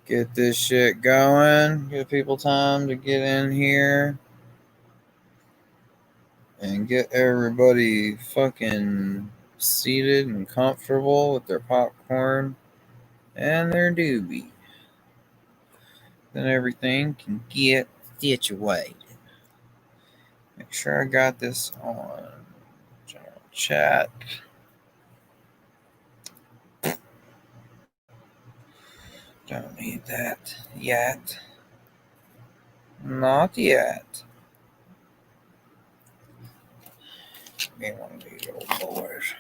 Get this shit going. Give people time to get in here. And get everybody fucking seated and comfortable with their popcorn and their doobie. Then everything can get situated. Make sure I got this on general chat. Don't need that yet. Not yet. Give me one of these old boys.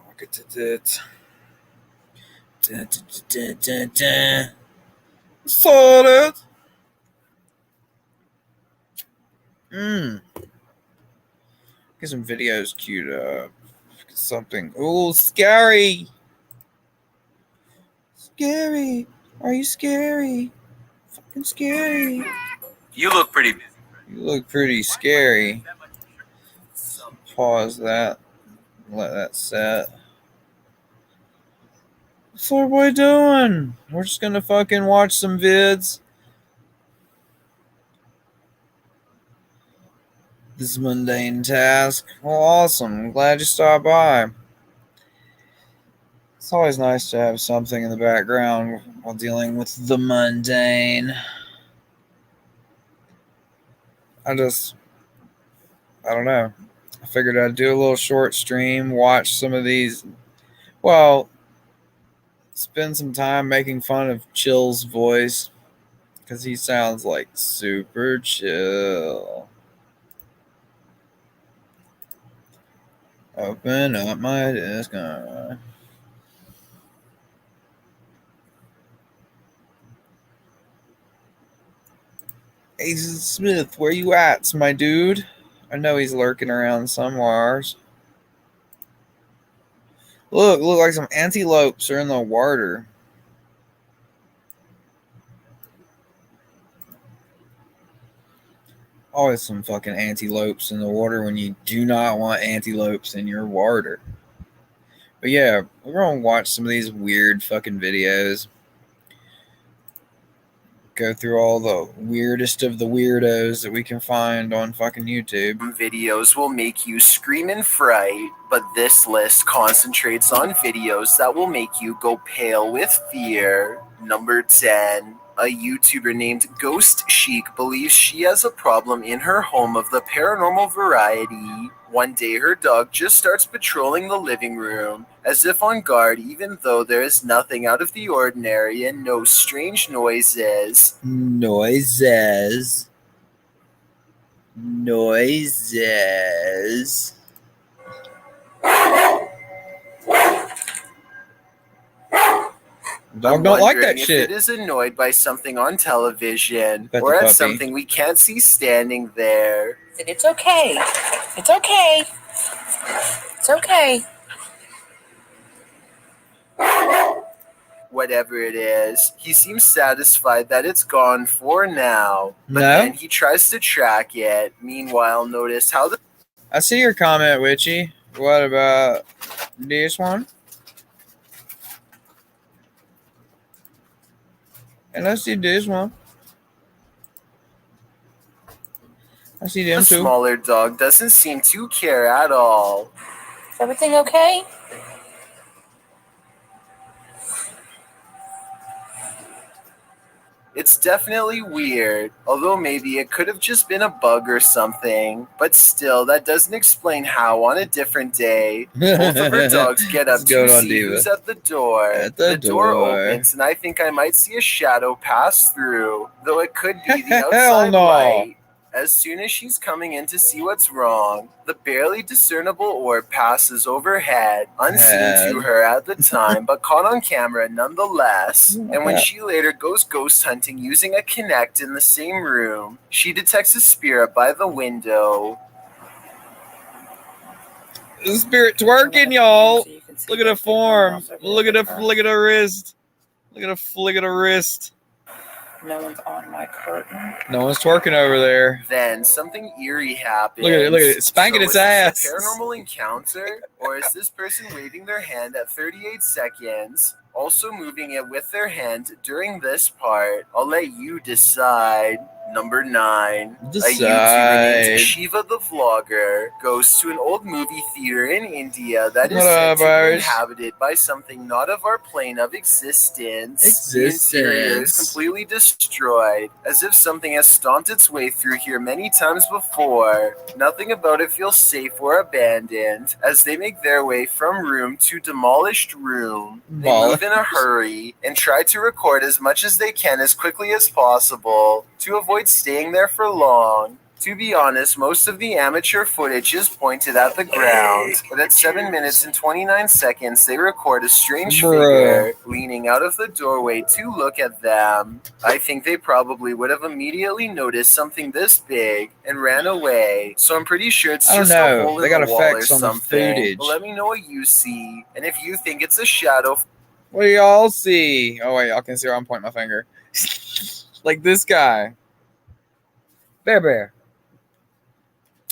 Pocketed it. Solid. Get some videos queued up. Something. Oh, scary. Scary. Are you scary? Fucking scary. You look pretty busy. You look pretty scary. Pause that. Let that set. What's everybody doing? We're just gonna fucking watch some vids. This mundane task. Well, awesome. I'm glad you stopped by. It's always nice to have something in the background while dealing with the mundane. I don't know. I figured I'd do a little short stream, watch some of these. Well, spend some time making fun of Chill's voice because he sounds like super chill. Open up my Discord. Agent Smith, where you at, my dude? I know he's lurking around somewhere. Look like some antelopes are in the water. Always some fucking antelopes in the water when you do not want antelopes in your water. But yeah, we're gonna watch some of these weird fucking videos. Go through all the weirdest of the weirdos that we can find on fucking YouTube. Videos will make you scream in fright, but this list concentrates on videos that will make you go pale with fear. Number 10. A YouTuber named Ghost Chic believes she has a problem in her home of the paranormal variety. One day her dog just starts patrolling the living room, as if on guard even though there is nothing out of the ordinary and no strange noises. Noises. Dog don't like that shit. If it is annoyed by something on television or at something we can't see standing there. It's okay. It's okay. It's okay. Whatever it is, he seems satisfied that it's gone for now. But then he tries to track it. Meanwhile, notice how the... I see your comment, Witchy. What about this one? And I see this one. I see them too. The smaller dog doesn't seem to care at all. Is everything okay? It's definitely weird, although maybe it could have just been a bug or something. But still, that doesn't explain how on a different day, both of her dogs get up to see who's at the door. The door opens, and I think I might see a shadow pass through, though it could be the outside light. As soon as she's coming in to see what's wrong, the barely discernible orb passes overhead, unseen to her at the time, but caught on camera nonetheless. And when she later goes ghost hunting using a Kinect in the same room, she detects a spirit by the window. The spirit twerking, y'all. Look at the form. Look at the flick of the wrist. Look at the flick of the wrist. No one's on my curtain. No one's twerking over there. Then something eerie happens. Look at it, spanking its ass. Is this a paranormal encounter, or is this person waving their hand at 38 seconds, also moving it with their hand during this part? I'll let you decide. Number 9. A YouTuber named Shiva the Vlogger goes to an old movie theater in India that is said to be inhabited by something not of our plane of existence. The interior is completely destroyed, as if something has stomped its way through here many times before. Nothing about it feels safe or abandoned, as they make their way from room to demolished room. They move in a hurry and try to record as much as they can as quickly as possible to avoid staying there for long. To be honest, most of the amateur footage is pointed at the ground, but at 7 minutes and 29 seconds, they record a strange figure leaning out of the doorway to look at them. I think they probably would have immediately noticed something this big and ran away, so I'm pretty sure it's just a hole in the wall or something. But let me know what you see, and if you think it's a shadow. What do y'all see? Oh wait, y'all can see where I'm pointing my finger. Like this guy. Bear.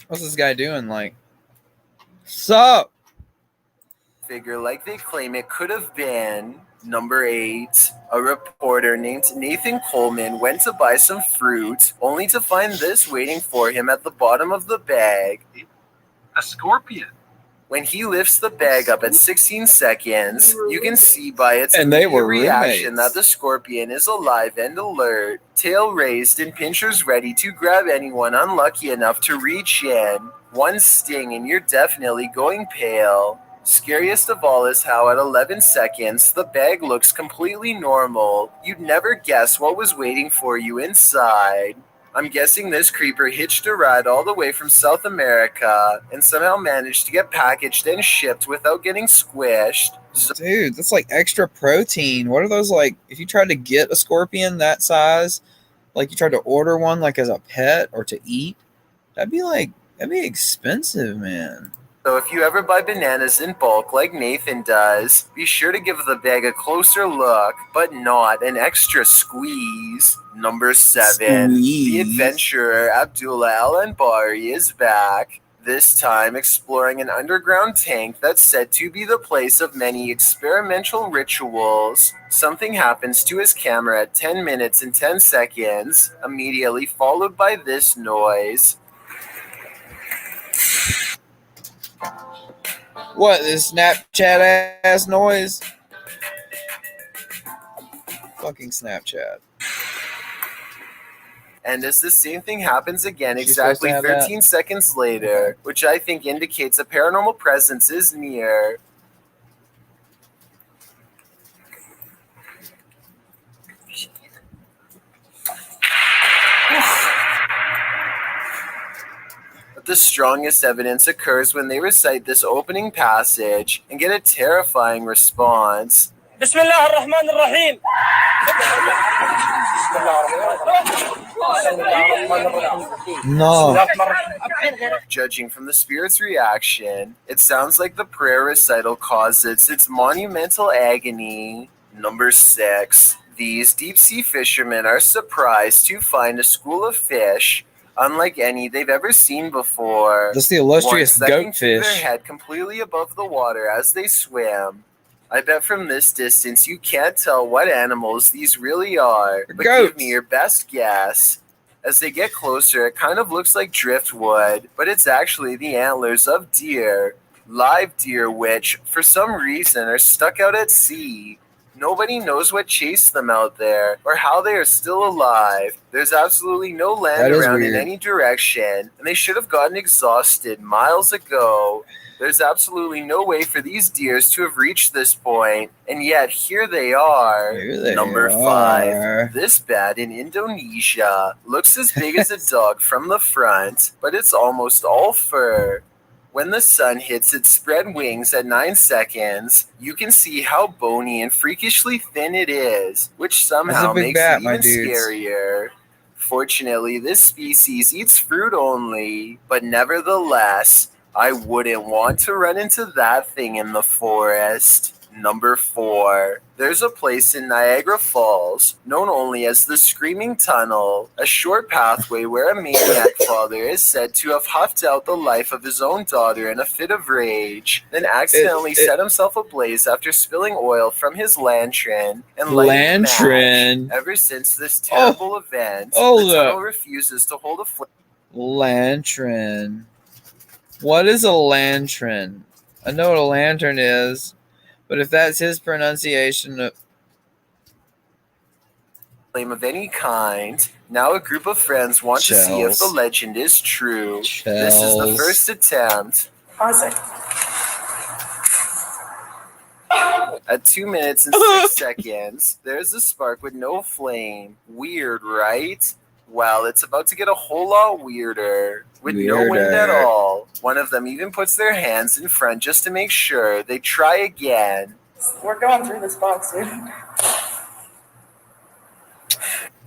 What's this guy doing? Like, sup? Figure like they claim it could have been. Number 8. A reporter named Nathan Coleman went to buy some fruit, only to find this waiting for him at the bottom of the bag. A scorpion. When he lifts the bag up at 16 seconds, you can see by its reaction that the scorpion is alive and alert, tail raised and pincers ready to grab anyone unlucky enough to reach in. One sting and you're definitely going pale. Scariest of all is how at 11 seconds, the bag looks completely normal. You'd never guess what was waiting for you inside. I'm guessing this creeper hitched a ride all the way from South America and somehow managed to get packaged and shipped without getting squished. Dude, that's like extra protein. What are those like? If you tried to get a scorpion that size, like you tried to order one like as a pet or to eat, that'd be expensive, man. So if you ever buy bananas in bulk like Nathan does, be sure to give the bag a closer look, but not an extra squeeze. Number 7. The adventurer Abdullah Al-Anbari is back, this time exploring an underground tank that's said to be the place of many experimental rituals. Something happens to his camera at 10 minutes and 10 seconds, immediately followed by this noise. What, this Snapchat ass noise? Fucking Snapchat. And as the same thing happens again exactly 13 seconds later, which I think indicates a paranormal presence is near. But the strongest evidence occurs when they recite this opening passage and get a terrifying response. Bismillah ar-Rahman ar-Rahim. No. Judging from the spirit's reaction, it sounds like the prayer recital causes its monumental agony. Number 6. These deep-sea fishermen are surprised to find a school of fish unlike any they've ever seen before. That's the illustrious goatfish. Their head completely above the water as they swim. I bet from this distance you can't tell what animals these really are, but give me your best guess. As they get closer, it kind of looks like driftwood, but it's actually the antlers of deer. Live deer which, for some reason, are stuck out at sea. Nobody knows what chased them out there, or how they are still alive. There's absolutely no land around in any direction, and they should have gotten exhausted miles ago. There's absolutely no way for these deers to have reached this point, and yet here they are. Number 5. This bat in Indonesia looks as big as a dog from the front, but it's almost all fur. When the sun hits its spread wings at 9 seconds, you can see how bony and freakishly thin it is, which somehow makes it even scarier. Fortunately, this species eats fruit only, but nevertheless, I wouldn't want to run into that thing in the forest. Number 4. There's a place in Niagara Falls, known only as the Screaming Tunnel, a short pathway where a maniac father is said to have huffed out the life of his own daughter in a fit of rage, then accidentally set himself ablaze after spilling oil from his lantern and lighting a match. Ever since this terrible event, the tunnel refuses to hold a flame. Lantern. What is a lantern? I know what a lantern is. But if that's his pronunciation of any kind, now a group of friends want to see if the legend is true. This is the first attempt. Pause it. At 2 minutes and 6 seconds, there's a spark with no flame. Weird, right? Well, it's about to get a whole lot weirder. With no wind at all. One of them even puts their hands in front just to make sure. They try again. We're going through this box, dude.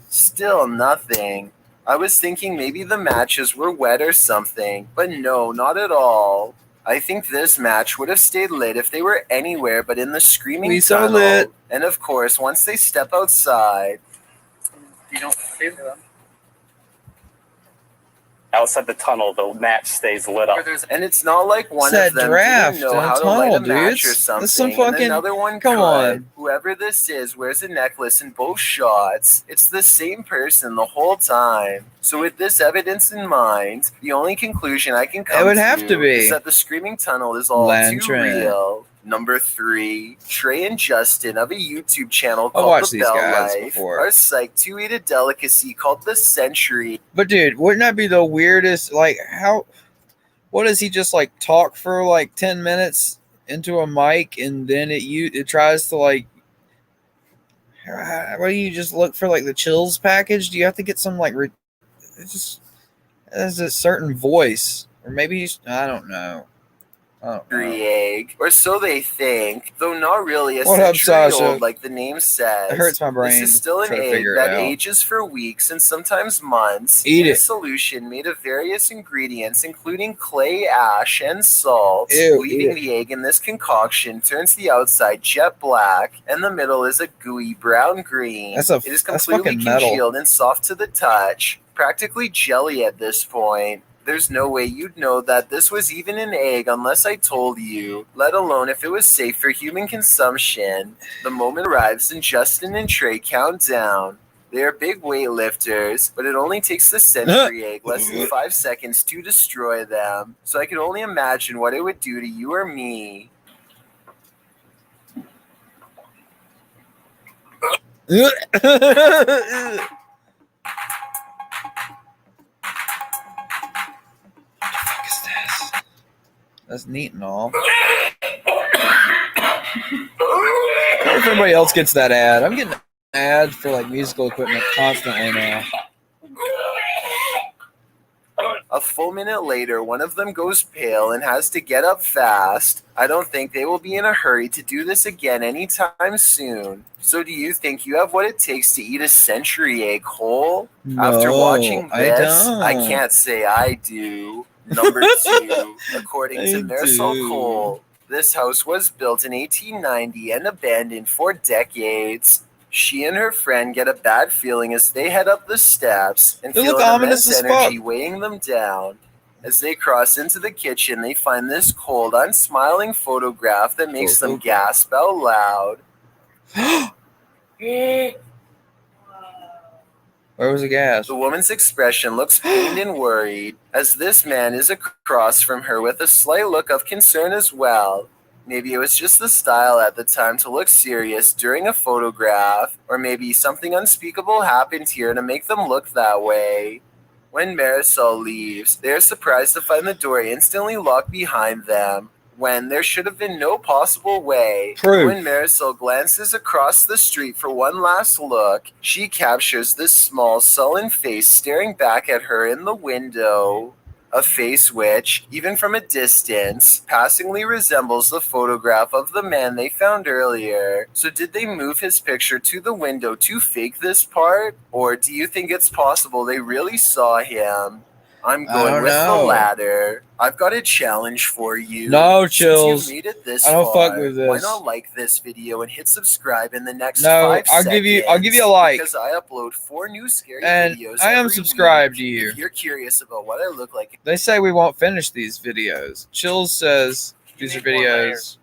Still nothing. I was thinking maybe the matches were wet or something, but no, not at all. I think this match would have stayed lit if they were anywhere but in the Screaming Tunnel. Lit. And of course, once they step outside... You don't see them. Outside the tunnel, the match stays lit up. And it's not like one of them didn't know how to light a match or something. That's some fucking, and another one come could. on. Whoever this is wears a necklace in both shots. It's the same person the whole time. So with this evidence in mind, the only conclusion I can come to is that the Screaming Tunnel is all too real. Number 3, Trey and Justin of a YouTube channel called The Bell Life are psyched to eat a delicacy called the Century. But dude, wouldn't that be the weirdest? Like, what does he just like talk for like 10 minutes into a mic and then it tries to like, what do you just look for like the chills package? Do you have to get some like, it just has a certain voice or maybe I don't know. Egg, or so they think, though not really a century old like the name says. It hurts my brain. This is still an egg that ages for weeks and sometimes months. Eat in it. A solution made of various ingredients, including clay, ash, and salt. Ew, Leaving the egg in this concoction turns the outside jet black, and the middle is a gooey brown green. It is completely congealed and soft to the touch, practically jelly at this point. There's no way you'd know that this was even an egg unless I told you, let alone if it was safe for human consumption. The moment arrives and Justin and Trey count down. They are big weightlifters, but it only takes the Century egg less than 5 seconds to destroy them. So I can only imagine what it would do to you or me. That's neat and all. If everybody else gets that ad, I'm getting ads for like musical equipment constantly now. A full minute later, one of them goes pale and has to get up fast. I don't think they will be in a hurry to do this again anytime soon. So do you think you have what it takes to eat a Century egg whole? No, after watching this, I I can't say I do. Number 2, according to Marisol Cole, this house was built in 1890 and abandoned for decades. She and her friend get a bad feeling as they head up the steps and feel an immense energy weighing them down. As they cross into the kitchen, they find this cold, unsmiling photograph that makes them gasp out loud. Where was the gas? The woman's expression looks pained and worried, as this man is across from her with a slight look of concern as well. Maybe it was just the style at the time to look serious during a photograph, or maybe something unspeakable happened here to make them look that way. When Marisol leaves, they are surprised to find the door instantly locked behind them, when there should have been no possible way. When Marisol glances across the street for one last look, she captures this small, sullen face staring back at her in the window. A face which, even from a distance, passingly resembles the photograph of the man they found earlier. So did they move his picture to the window to fake this part? Or do you think it's possible they really saw him? I'm going with the latter. I've got a challenge for you. No, Chills. Since you've made it this I don't far, fuck with this. why not like this video and hit subscribe in the next 5 seconds? I'll give you a like. Because I upload 4 new scary and videos I am every subscribed week. to you. If you're curious about what I look like, They say we won't finish these videos. Chills says these are videos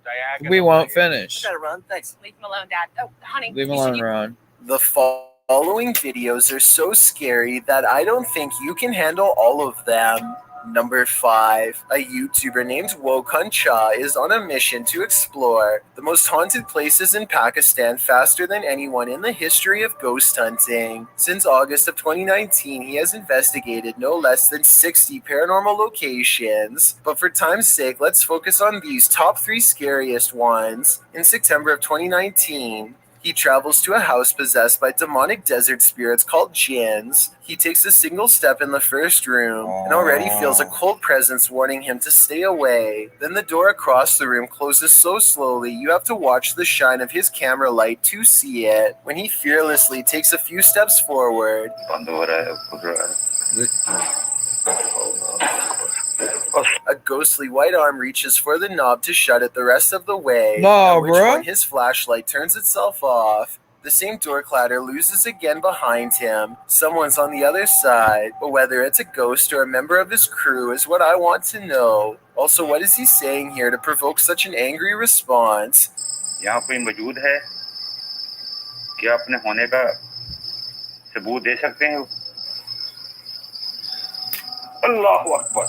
we won't finish. I gotta run. Thanks. Leave him alone, Dad. Oh, honey. Leave him alone, Ron. the following videos are so scary that I don't think you can handle all of them. Number 5. A YouTuber named Wokun Cha is on a mission to explore the most haunted places in Pakistan faster than anyone in the history of ghost hunting. Since August of 2019, he has investigated no less than 60 paranormal locations. But for time's sake, let's focus on these top 3 scariest ones. In September of 2019, he travels to a house possessed by demonic desert spirits called jinns. He takes a single step in the first room and already feels a cold presence warning him to stay away. Then the door across the room closes so slowly you have to watch the shine of his camera light to see it. When he fearlessly takes a few steps forward, a ghostly white arm reaches for the knob to shut it the rest of the way. No, at which bro. point his flashlight turns itself off. The same door clatter loses again behind him. Someone's on the other side, but whether it's a ghost or a member of his crew is what I want to know. Also, what is he saying here to provoke such an angry response? यहाँ कोई मौजूद है क्या अपने होने का सबूत दे सकते हैं अल्लाहु Akbar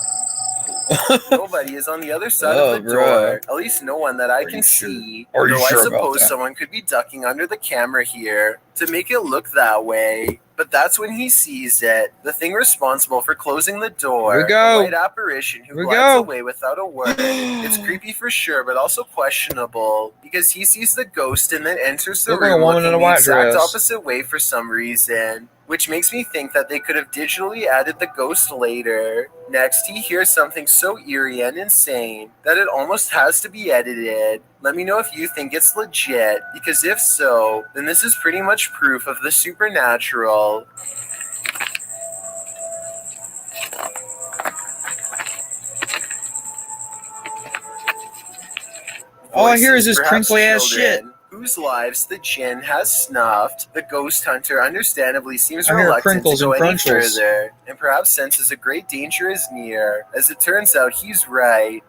Nobody is on the other side of the door. At least no one that I can see. Though I suppose someone could be ducking under the camera here to make it look that way. But that's when he sees it. The thing responsible for closing the door. Here we go. The white apparition who glides away without a word. It's creepy for sure, but also questionable. Because he sees the ghost and then enters the room looking the exact opposite way for some reason. Which makes me think that they could have digitally added the ghost later. Next, he hears something so eerie and insane that it almost has to be edited. Let me know if you think it's legit, because if so, then this is pretty much proof of the supernatural. All I hear is this crinkly ass shit. Whose lives the jinn has snuffed. The ghost hunter understandably seems reluctant to go any further, and perhaps senses a great danger is near. As it turns out, he's right.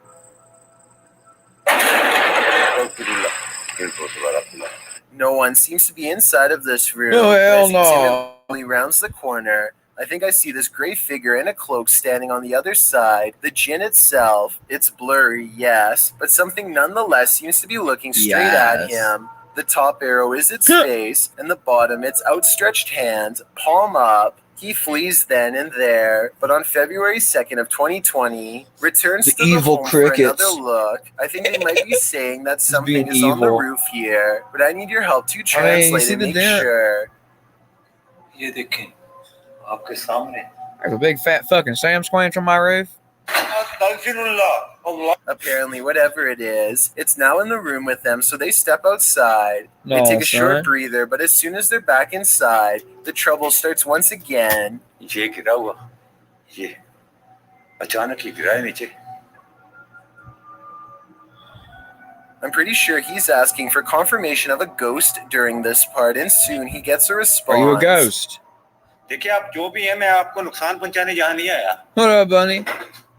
No one seems to be inside of this room. Oh, hell as no. he timidly rounds the corner, I think I see this gray figure in a cloak standing on the other side. The jinn itself, it's blurry, yes, but something nonetheless seems to be looking straight at him. The top arrow is its face, and the bottom its outstretched hand, palm up. He flees then and there, but on February 2nd of 2020, returns to the home for another look. I think they might be saying that something is on the roof here, but I need your help to translate and make sure. There's a big fat fucking Sam Squanch on my roof. Apparently, whatever it is, it's now in the room with them, so they step outside. They take a short breather, but as soon as they're back inside, the trouble starts once again. I'm pretty sure he's asking for confirmation of a ghost during this part, and soon he gets a response. Are you a ghost? What up, bunny?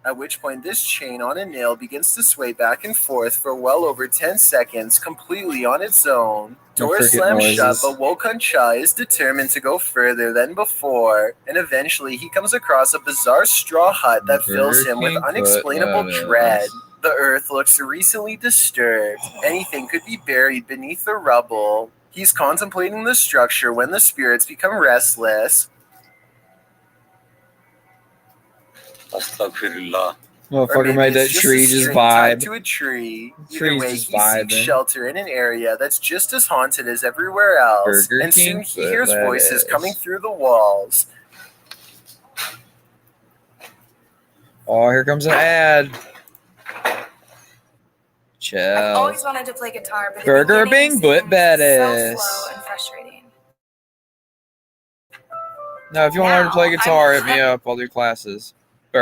At which point this chain on a nail begins to sway back and forth for well over 10 seconds completely on its own. Door slams shut, but Wokun Cha is determined to go further than before, and eventually he comes across a bizarre straw hut that fills him with unexplainable dread. The earth looks recently disturbed. Anything could be buried beneath the rubble. He's contemplating the structure when the spirits become restless. Motherfucker made that tree just vibe. To a tree. Tree's way, just he seeks shelter in an area that's just as haunted as everywhere else. And soon he hears voices coming through the walls. Oh, here comes an ad. Chill. I've always wanted to play guitar, but Burger Bing Butt Badass. So slow and frustrating. No, if you want to learn to play guitar, hit me up. I'll do classes.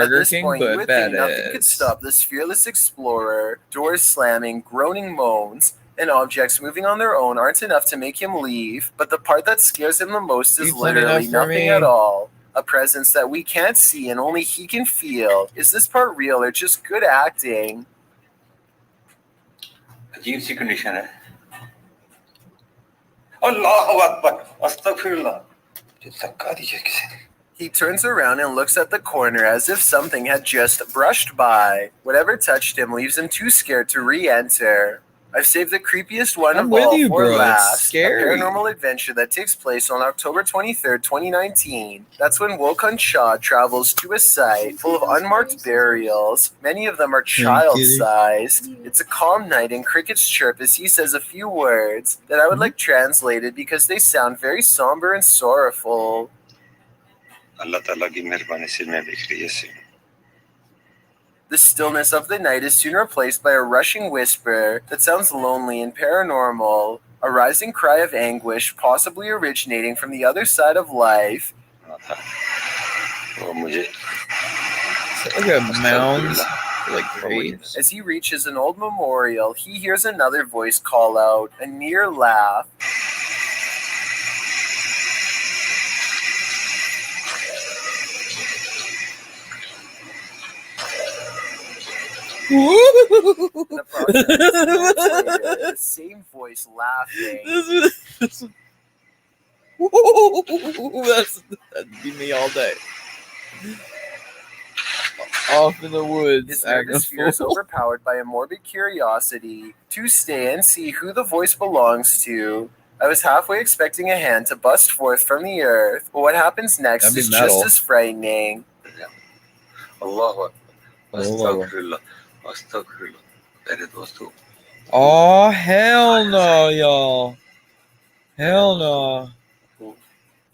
Burger this King, point, you but would bad think nothing could ass. stop this fearless explorer. Doors slamming, groaning moans, and objects moving on their own aren't enough to make him leave, but the part that scares him the most is You playing literally enough for nothing me? at all. A presence that we can't see and only he can feel. Is this part real or just good acting? अजीब सी condition है अल्लाह अकबर अस्तगफिरुल्लाह धक्का दीजिए किसी ने He turns around and looks at the corner as if something had just brushed by. Whatever touched him leaves him too scared to re-enter. I've saved the creepiest one I'm of with all you, for bro. It's last. A scary. paranormal adventure that takes place on October 23rd, 2019. That's when Wokun Cha travels to a site full of unmarked burials. Many of them are child-sized. It's a calm night and crickets chirp as he says a few words that I would like translated because they sound very somber and sorrowful. अल्लाह ताला की मेहरबानी से मैं देख रही है The stillness of the night is soon replaced by a rushing whisper that sounds lonely and paranormal, a rising cry of anguish, possibly originating from the other side of life. वो मुझे Look at mounds, like graves. As he reaches an old memorial, he hears another voice call out, a near laugh. The same voice laughing. That'd be me all day. Off in the woods. His nervous fear is overpowered by a morbid curiosity to stay and see who the voice belongs to. I was halfway expecting a hand to bust forth from the earth, but what happens next is just as frightening. अल्लाह अस्तगफिरुल्लाह अस्तगफिरुल्लाह मेरे दोस्तों Oh, hell no, y'all. Hell no.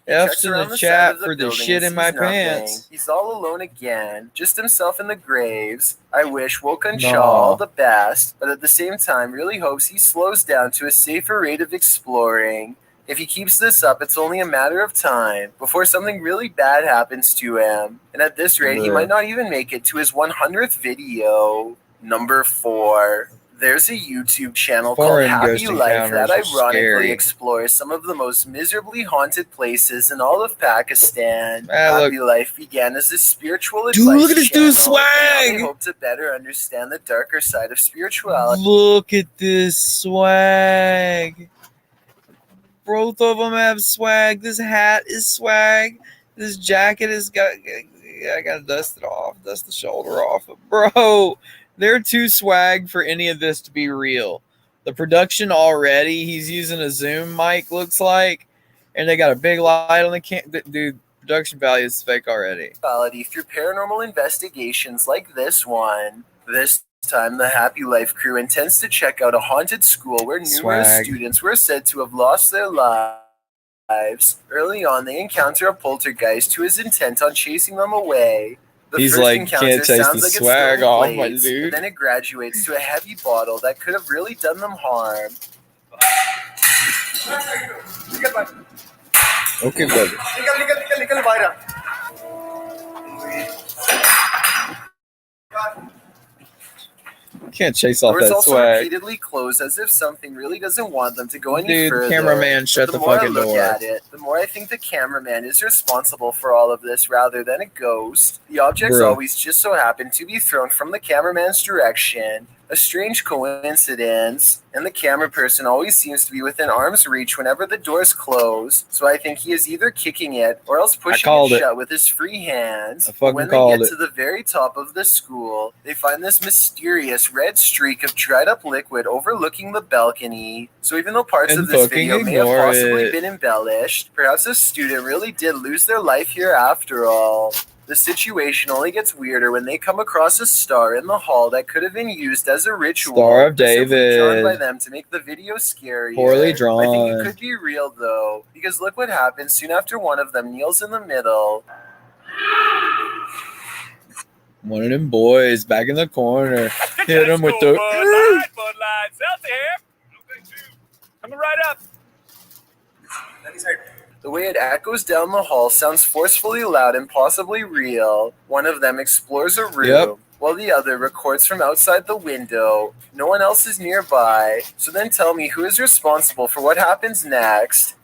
F's in the chat for the shit in my pants. He's all alone again, just himself in the graves. I wish Wokun Cha all the best, but at the same time really hopes he slows down to a safer rate of exploring. If he keeps this up, it's only a matter of time before something really bad happens to him. And at this rate, he might not even make it to his 100th video. Number 4. There's a YouTube channel called Happy Life that ironically explores some of the most miserably haunted places in all of Pakistan. Happy Life began as a spiritual advice channel. Look at this dude's swag! They hope to better understand the darker side of spirituality. Look at this swag. Both of them have swag. This hat is swag. This jacket is got. I gotta dust it off. Dust the shoulder off. Bro, they're too swag for any of this to be real. The production already. He's using a Zoom mic. Looks like, and they got a big light on the dude. Production value is fake already. Through paranormal investigations like this one. This time, the Happy Life crew intends to check out a haunted school where numerous students were said to have lost their lives. Early on, they encounter a poltergeist who is intent on chasing them away. The He's first like, encounter can't chase sounds the like swag it's off, my blades, dude. but then it graduates to a heavy bottle that could have really done them harm. Okay, brother. Can't chase off Doors that also swag. repeatedly close as if something really doesn't want them to go any further. Dude, cameraman, shut the fucking door. The more I look at it, the more I think the cameraman is responsible for all of this rather than a ghost. The objects always just so happen to be thrown from the cameraman's direction. A strange coincidence, and the camera person always seems to be within arm's reach whenever the doors close, so I think he is either kicking it or else pushing it shut with his free hands. When they get to the very top of the school, they find this mysterious red streak of dried up liquid overlooking the balcony. So even though parts of this video may have possibly been embellished, perhaps a student really did lose their life here after all. The situation only gets weirder when they come across a star in the hall that could have been used as a ritual. Star of David. Drawn by them to make the video scarier. Poorly drawn. I think it could be real though, because look what happens soon after one of them kneels in the middle. One of them boys back in the corner. Hit him with the... Bud Light. Seltzer here. Coming right up. The way it echoes down the hall sounds forcefully loud and possibly real. One of them explores a room, while the other records from outside the window. No one else is nearby, so then tell me who is responsible for what happens next.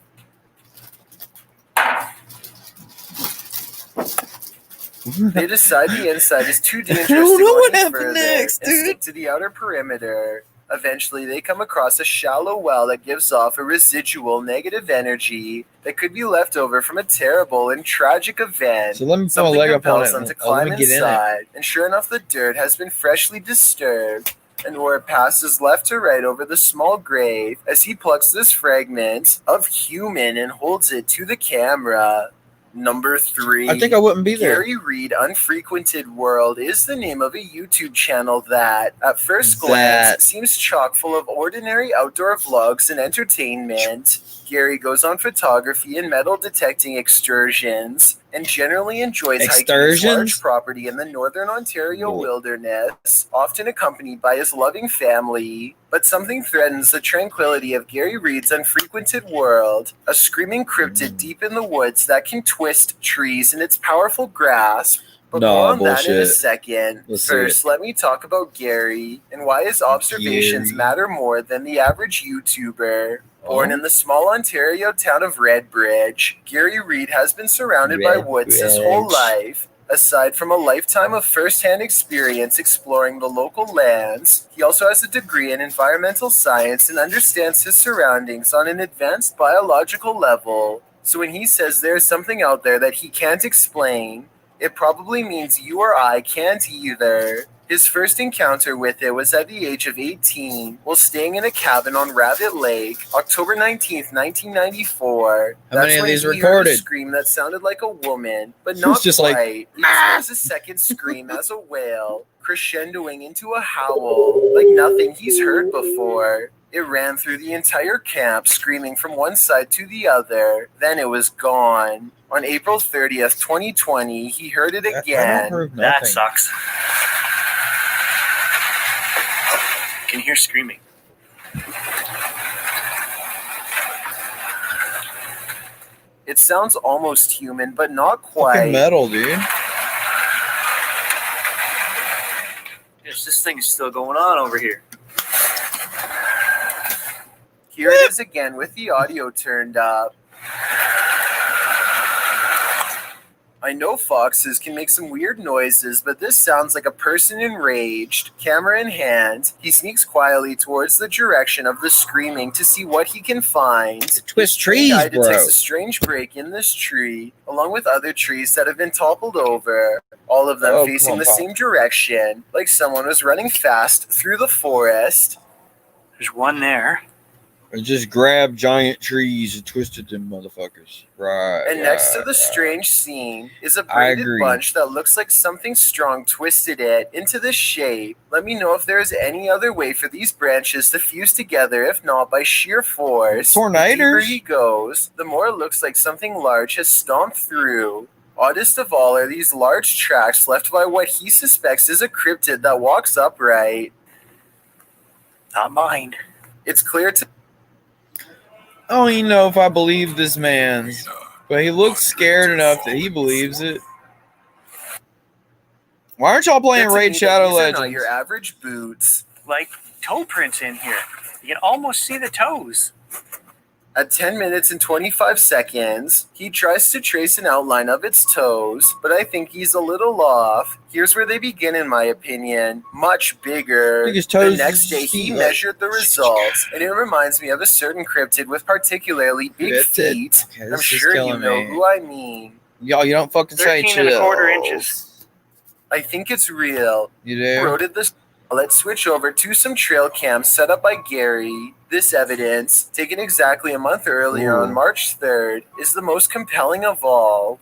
They decide the inside is too dangerous to go any further and stick to the outer perimeter. Eventually, they come across a shallow well that gives off a residual negative energy that could be left over from a terrible and tragic event. So let me put my leg up on it. Them to climb inside, and sure enough, the dirt has been freshly disturbed. And where it passes left to right over the small grave as he plucks this fragment of human and holds it to the camera. Number 3. I think I wouldn't be there. Gary Reed Unfrequented World is the name of a YouTube channel that, at first glance, seems chock full of ordinary outdoor vlogs and entertainment. Gary goes on photography and metal detecting excursions and generally enjoys hiking his large property in the northern Ontario wilderness, often accompanied by his loving family. But something threatens the tranquility of Gary Reed's Unfrequented World, a screaming cryptid deep in the woods that can twist trees in its powerful grasp. But more on that in a second. First, let me talk about Gary and why his observations matter more than the average YouTuber. Born in the small Ontario town of Redbridge, Gary Reed has been surrounded by woods his whole life. Aside from a lifetime of first-hand experience exploring the local lands, he also has a degree in environmental science and understands his surroundings on an advanced biological level. So when he says there's something out there that he can't explain, it probably means you or I can't either. His first encounter with it was at the age of 18 while staying in a cabin on Rabbit Lake, October 19th, 1994. How many of these he recorded? Heard a scream that sounded like a woman, but not just quite. like, He hears a second scream as a wail, crescendoing into a howl like nothing he's heard before. It ran through the entire camp, screaming from one side to the other. Then it was gone. On April 30th, 2020, he heard it again. That sucks. Can hear screaming. It sounds almost human, but not quite. Fucking metal, dude. Yes, this thing is still going on over here. Here it is again with the audio turned up. I know foxes can make some weird noises, but this sounds like a person enraged. Camera in hand, he sneaks quietly towards the direction of the screaming to see what he can find. Twist trees, bro. Detects a strange break in this tree, along with other trees that have been toppled over. All of them facing the same direction, like someone was running fast through the forest. There's one there. Or just grab giant trees and twisted them motherfuckers. Right. And next to the strange scene is a braided bunch that looks like something strong twisted it into this shape. Let me know if there is any other way for these branches to fuse together, if not by sheer force. Tornadoes? The deeper he goes, the more it looks like something large has stomped through. Oddest of all are these large tracks left by what he suspects is a cryptid that walks upright. Not mine. It's clear to I don't even know if I believe this man, but he looks scared enough that he believes it. Why aren't y'all playing Raid Shadow Legends? Not your average boots. Like toe prints in here. You can almost see the toes. At 10 minutes and 25 seconds, he tries to trace an outline of its toes, but I think he's a little off. Here's where they begin, in my opinion. Much bigger. The next day, he measured the results, and it reminds me of a certain cryptid with particularly big feet. Okay, I'm sure you know who I mean. Y'all, you don't fucking say 13¼ inches. I think it's real. You do? Quoted this. Let's switch over to some trail cams set up by Gary. This evidence, taken exactly a month earlier on March 3rd, is the most compelling of all.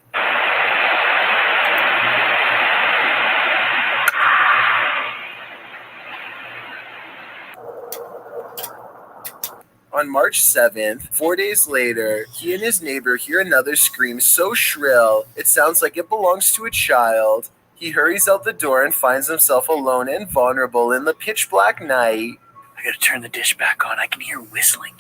On March 7th, 4 days later, he and his neighbor hear another scream so shrill, it sounds like it belongs to a child. He hurries out the door and finds himself alone and vulnerable in the pitch black night. I gotta turn the dish back on. I can hear whistling.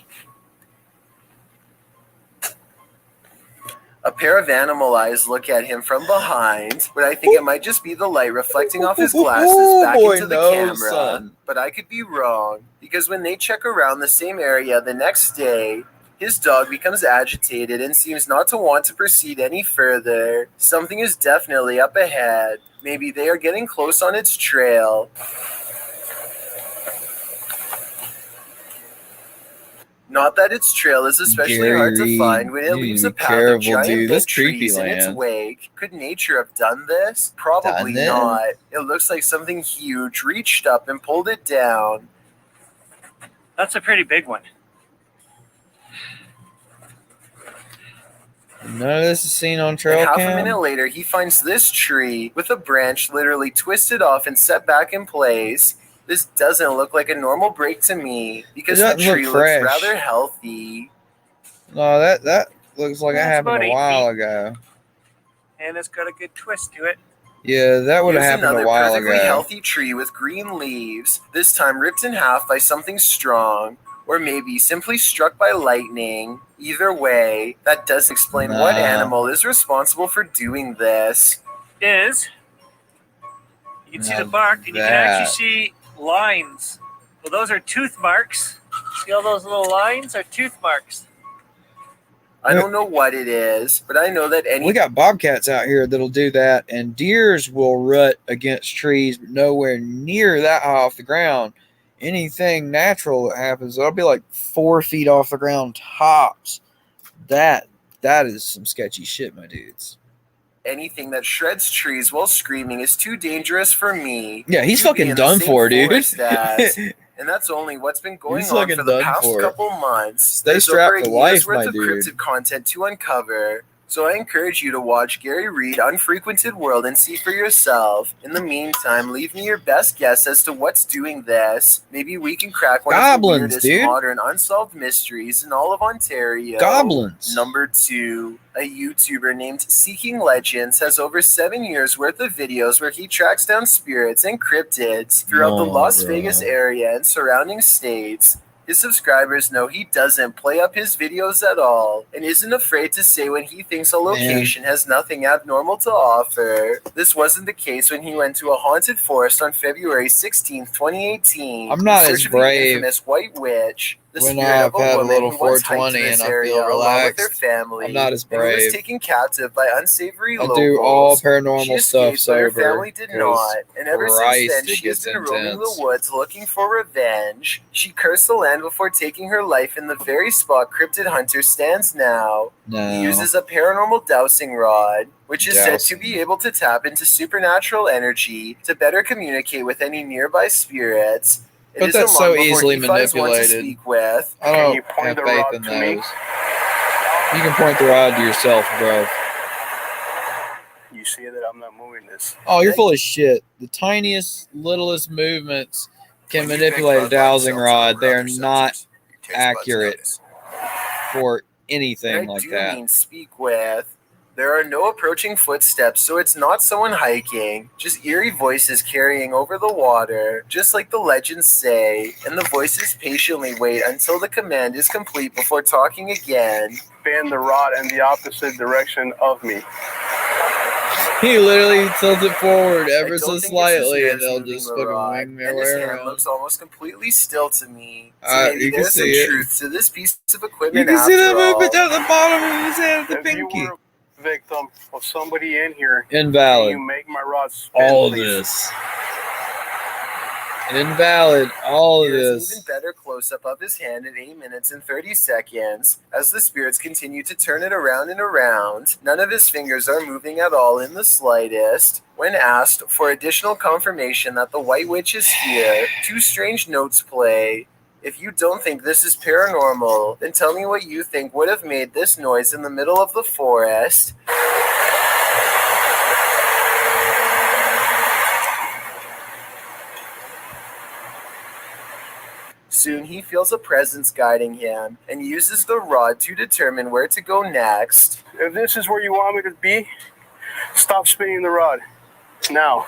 A pair of animal eyes look at him from behind, but I think it might just be the light reflecting off his glasses back into the camera. Son. But I could be wrong, because when they check around the same area the next day, his dog becomes agitated and seems not to want to proceed any further. Something is definitely up ahead. Maybe they are getting close on its trail. Not that its trail is especially hard to find when it leaves a path of giant big trees in its wake. Could nature have done this? Probably not. It looks like something huge reached up and pulled it down. That's a pretty big one. None of this is seen on trail And half cam. a minute later, he finds this tree with a branch literally twisted off and set back in place. This doesn't look like a normal break to me because the tree looks rather healthy. No, that looks like it happened about a 8 while feet. ago. And it's got a good twist to it. Yeah, that would have Here's happened a another while perfectly ago. healthy tree with green leaves, this time ripped in half by something strong, or maybe simply struck by lightning. Either way, that does explain what animal is responsible for doing this. You can see the bark, and you can actually see lines. Well, those are tooth marks. See all those little lines are tooth marks. I don't know what it is, but I know that We got bobcats out here that'll do that, and deers will rut against trees, but nowhere near that high off the ground. Anything natural that happens, they'll be like 4 feet off the ground tops. That is some sketchy shit, my dudes. anything that shreds trees while screaming is too dangerous for me. Yeah, he's fucking done for, dude. And that's only what's been going He's on fucking for the done past for. couple months. Stay There's strapped over a for year's life, my worth of dude. cryptid content to uncover. So I encourage you to watch Gary Reed Unfrequented World and see for yourself. In the meantime, leave me your best guess as to what's doing this. Maybe we can crack one of the weirdest modern unsolved mysteries in all of Ontario. Goblins. Number 2. A YouTuber named Seeking Legends has over 7 years worth of videos where he tracks down spirits and cryptids throughout the Las Vegas area and surrounding states. His subscribers know he doesn't play up his videos at all and isn't afraid to say when he thinks a location has nothing abnormal to offer. This wasn't the case when he went to a haunted forest on February 16th, 2018. I'm not in as search of the brave infamous White Witch. The when spirit I've of a had a woman little who once hiked 420 to this and I area feel along with her relaxed. family. I'm not as And who was brave. taken captive by unsavory I locals. do all She paranormal stuff escaped, but her sober. family did not. And ever since then, it she has gets been roaming intense. the woods looking for revenge. She cursed the land before taking her life in the very spot Cryptid Hunter stands now. He uses a paranormal dowsing rod, which is said to be able to tap into supernatural energy to better communicate with any nearby spirits. But that's so easily manipulated. I don't have faith in those. You can point the rod to yourself, bro. You see that I'm not moving this. Oh, you're full of shit. The tiniest, littlest movements can manipulate a dowsing rod. They are not accurate for anything like that. I do mean speak with. There are no approaching footsteps, so it's not someone hiking, just eerie voices carrying over the water, just like the legends say, and the voices patiently wait until the command is complete before talking again. Bend the rod in the opposite direction of me. He literally tilts it forward ever so slightly, and they'll just fucking wing their way His hand around. looks almost completely still to me. So maybe You can there's some see it. truth to this piece of equipment. You can see that after all. movement down the bottom of his hand, the If pinky. you were a victim of somebody in here, Invalid. can you make my rod spin, All of please? this. Invalid. All of Here's this. an even better close-up of his hand at 8 minutes and 30 seconds. As the spirits continue to turn it around and around, none of his fingers are moving at all in the slightest. When asked for additional confirmation that the White Witch is here, 2 strange notes play. If you don't think this is paranormal, then tell me what you think would have made this noise in the middle of the forest. Soon he feels a presence guiding him and uses the rod to determine where to go next. If this is where you want me to be, stop spinning the rod. Now.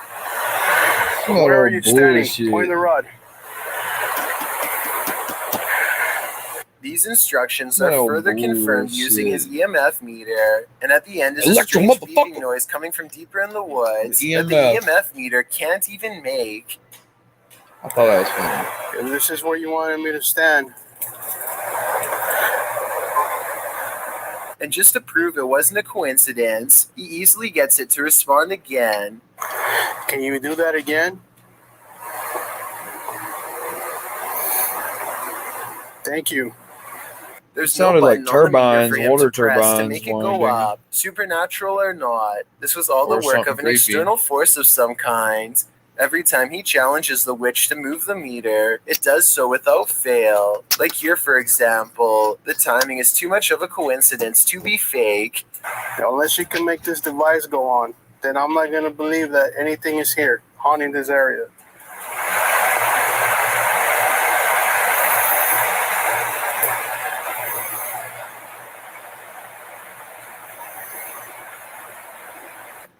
Where are you standing? Point the rod. These instructions What are a further confirmed using his bullshit. EMF meter, and at the end is a Electro strange motherfucker. beeping noise coming from deeper in the woods The that the EMF. EMF meter can't even make. I thought that was funny. And this is where you wanted me to stand. And just to prove it wasn't a coincidence, he easily gets it to respond again. Can you do that again? Thank you. There's It sounded no like button on the meter turbines, for him water to press to turbines make it go winding. up, supernatural or not. This was all the Or work something of an creepy. external force of some kind. Every time he challenges the witch to move the meter, it does so without fail. Like here, for example, the timing is too much of a coincidence to be fake. Unless you can make this device go on, then I'm not going to believe that anything is here, haunting this area.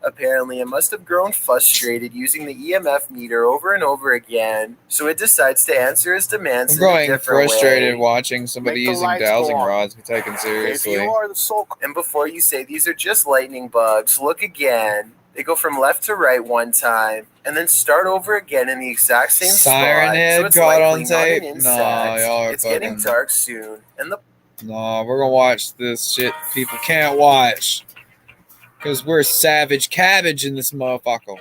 Apparently, it must have grown frustrated using the EMF meter over and over again, so it decides to answer his demands I'm in a growing different frustrated way. watching somebody Make the using lights go dowsing on. rods be taken If seriously. you are the soul, And before you say these are just lightning bugs, look again. They go from left to right one time, and then start over again in the exact same Siren spot. head So it's caught likely on not tape? an No, insect. y'all are It's getting fucking. dark soon, and the No, we're gonna watch this shit people can't watch. Because we're savage cabbage in this motherfucker.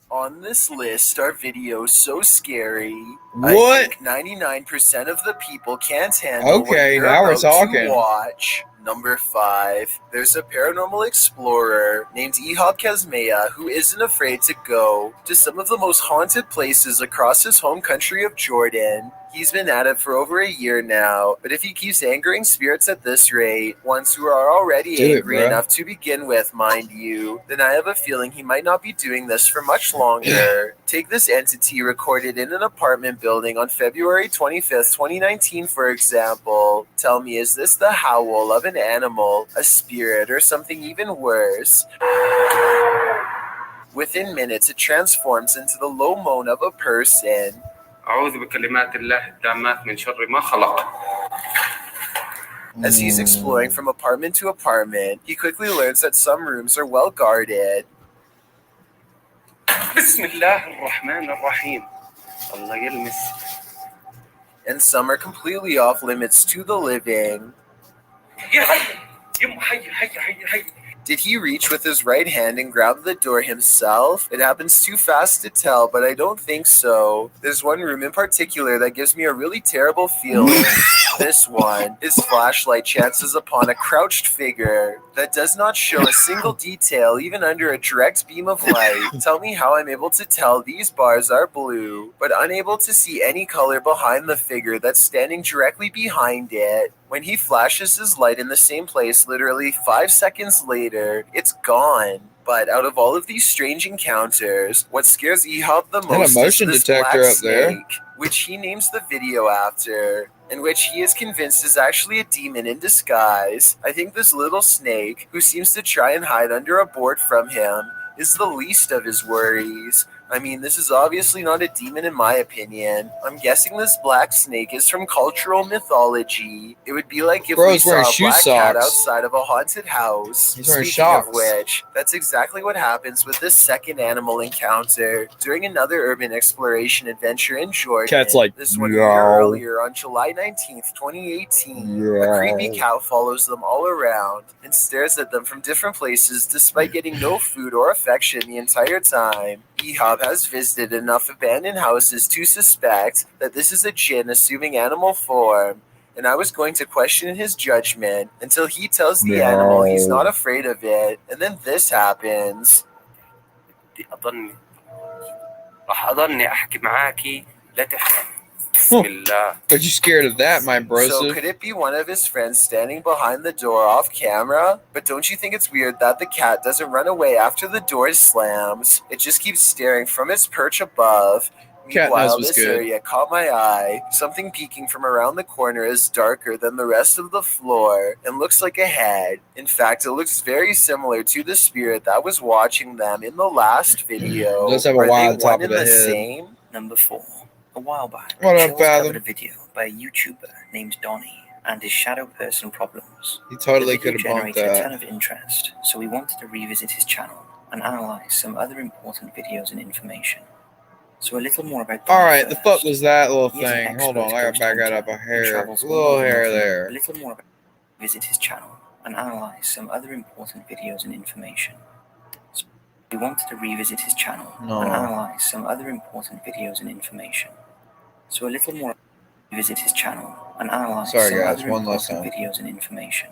on this list are videos so scary. What? I think 99% of the people can't handle Okay, what you're now we're about talking. to watch. Number 5. There's a paranormal explorer named Ihab Kazmea who isn't afraid to go to some of the most haunted places across his home country of Jordan. He's been at it for over a year now, but if he keeps angering spirits at this rate, ones who are already Do it, angry bruh. enough to begin with, mind you, then I have a feeling he might not be doing this for much longer. Take this entity recorded in an apartment building on February 25th, 2019, for example. Tell me, is this the howl of an animal, a spirit, or something even worse? Within minutes, it transforms into the low moan of a person. أعوذ بكلمات الله التامات من شر ما خلق. As he's exploring from apartment to apartment, he quickly learns that some rooms are well guarded. بسم الله الرحمن الرحيم. الله يلمس. And some are completely off limits to the living. يا حي يم حي حي حي حي. Did he reach with his right hand and grab the door himself? It happens too fast to tell, but I don't think so. There's one room in particular that gives me a really terrible feeling. This one. His flashlight chances upon a crouched figure that does not show a single detail, even under a direct beam of light. Tell me how I'm able to tell these bars are blue, but unable to see any color behind the figure that's standing directly behind it. When he flashes his light in the same place literally 5 seconds later, it's gone. But out of all of these strange encounters, what scares Ihab the most motion is this detector black up there. snake, which he names the video after, and which he is convinced is actually a demon in disguise. I think this little snake, who seems to try and hide under a board from him, is the least of his worries. I mean, this is obviously not a demon in my opinion. I'm guessing this black snake is from cultural mythology. It would be like if Bro, we he's saw wearing a shoe black cat socks. outside of a haunted house. He's wearing Speaking of socks. which, that's exactly what happens with this second animal encounter during another urban exploration adventure in Jordan. Cat's like, this one a "Meow." year earlier on July 19th, 2018. A creepy cow follows them all around and stares at them from different places despite getting no food or affection the entire time. Ihab has visited enough abandoned houses to suspect that this is a jinn assuming animal form, and I was going to question his judgment until he tells the animal he's not afraid of it, and then this happens. أظني راح أظني أحكي معاكي لا تحزن. بسم الله. But you scared of that, my So brosif? could it be one of his friends standing behind the door off camera? But don't you think it's weird that the cat doesn't run away after the door slams? It just keeps staring from its perch above. Cat Meanwhile, nose was this good. area caught my eye. Something peeking from around the corner is darker than the rest of the floor and looks like a head. In fact, it looks very similar to the spirit that was watching them in the last video. It does have a Are wide they top one of and the the head. same? Number 4. A while back, What up, Chills covered Fathom? a video by a YouTuber named Donnie and his shadow person problems. He totally The video could have bumped generated a ton that. of interest, so we wanted to revisit his channel and analyze some other important videos and information. So a little more about Donnie Alright, the fuck first. was that little He is an thing? Hold on, expert I gotta ghost back that hunter up a who hair. travels all Little over hair North America. there. A little more about visit his channel and analyze some other important videos and information. So we wanted to revisit his channel and analyze some other important videos and information. So a little more visit his channel and analyze Sorry, some guys, other one last important time. videos and information.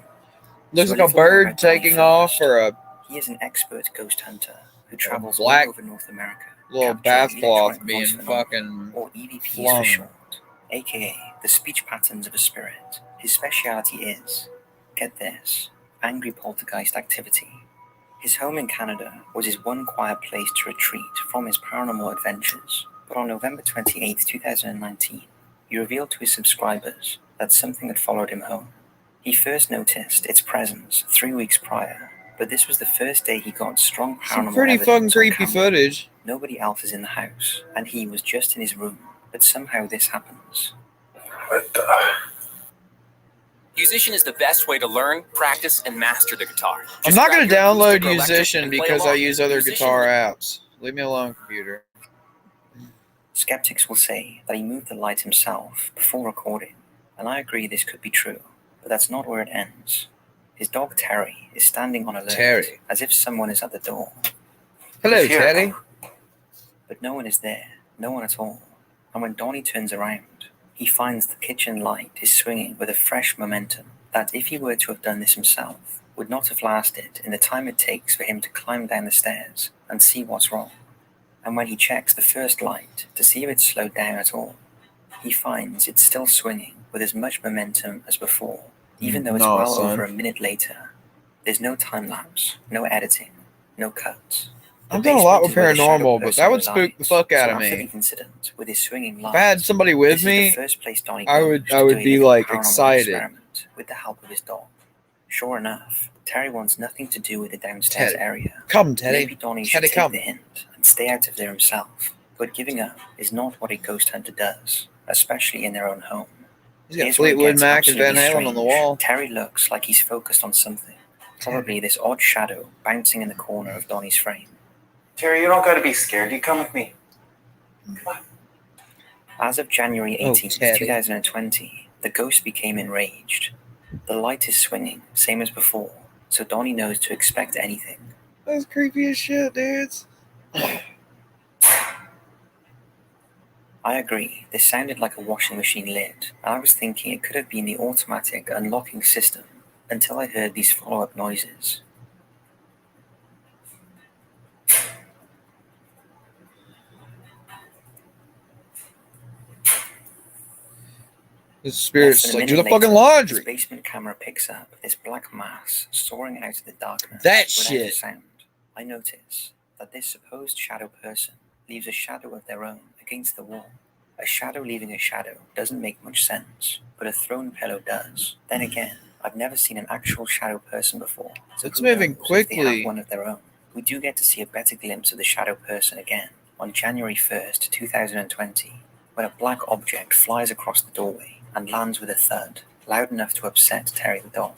Looks So like a little more bird about Donnie taking off first. or a He is an expert ghost hunter who travels black all over North America, little capturing bath cloth electronic being voice phenomena, fucking or EVPs flung. for short, aka the speech patterns of a spirit. His speciality is, get this, angry poltergeist activity. His home in Canada was his one quiet place to retreat from his paranormal adventures. But on November 28, 2019, he revealed to his subscribers that something had followed him home. He first noticed its presence 3 weeks prior, but this was the first day he got strong paranormal Some pretty evidence fucking on creepy camera. footage. Nobody else is in the house, and he was just in his room, but somehow this happens. Musician is the best way to learn, practice, and master the guitar. I'm not going to download Musician because I use other guitar apps. Leave me alone, computer. Skeptics will say that he moved the light himself before recording, and I agree this could be true, but that's not where it ends. His dog Terry is standing on alert, as if someone is at the door. Hello, Terry. But no one is there, no one at all. And when Donnie turns around, he finds the kitchen light is swinging with a fresh momentum that, if he were to have done this himself, would not have lasted in the time it takes for him to climb down the stairs and see what's wrong. And when he checks the first light to see if it's slowed down at all, he finds it's still swinging with as much momentum as before, even though it's over a minute later. There's no time lapse, no editing, no cuts. I've done a lot with paranormal, but that would spook the fuck out of me. Incident with his swinging lights, if I had somebody with me, I would be like excited. With the help of his dog. Sure enough, Terry wants nothing to do with the downstairs area. Come, Teddy. Maybe Donnie should take the hint and stay out of there himself. But giving up is not what a ghost hunter does, especially in their own home. He's got Fleetwood Mac and Van Halen on the wall. Terry looks like he's focused on something. Probably this odd shadow bouncing in the corner of Donnie's frame. Terry, you don't gotta be scared. You come with me. Come on. As of January 18th, 2020, the ghost became enraged. The light is swinging, same as before, so Donnie knows to expect anything. That's creepy as shit, dudes. I agree, this sounded like a washing machine lid, and I was thinking it could have been the automatic unlocking system until I heard these follow-up noises. The spirit's just like, do the fucking laundry. His basement camera picks up this black mass soaring out of the darkness. That shit. Sound. I notice that this supposed shadow person leaves a shadow of their own against the wall. A shadow leaving a shadow doesn't make much sense, but a thrown pillow does. Then again, I've never seen an actual shadow person before. So it's moving quickly. They have one of their own. We do get to see a better glimpse of the shadow person again on January 1st, 2020, when a black object flies across the doorway and lands with a thud, loud enough to upset Terry the dog.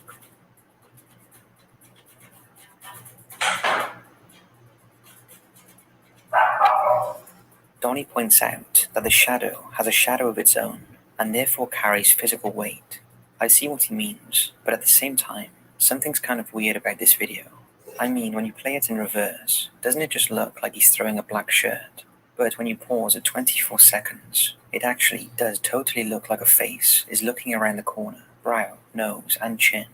Donnie points out that the shadow has a shadow of its own and therefore carries physical weight. I see what he means, but at the same time, something's kind of weird about this video. I mean, when you play it in reverse, doesn't it just look like he's throwing a black shirt? But when you pause at 24 seconds, it actually does totally look like a face is looking around the corner, brow, nose, and chin.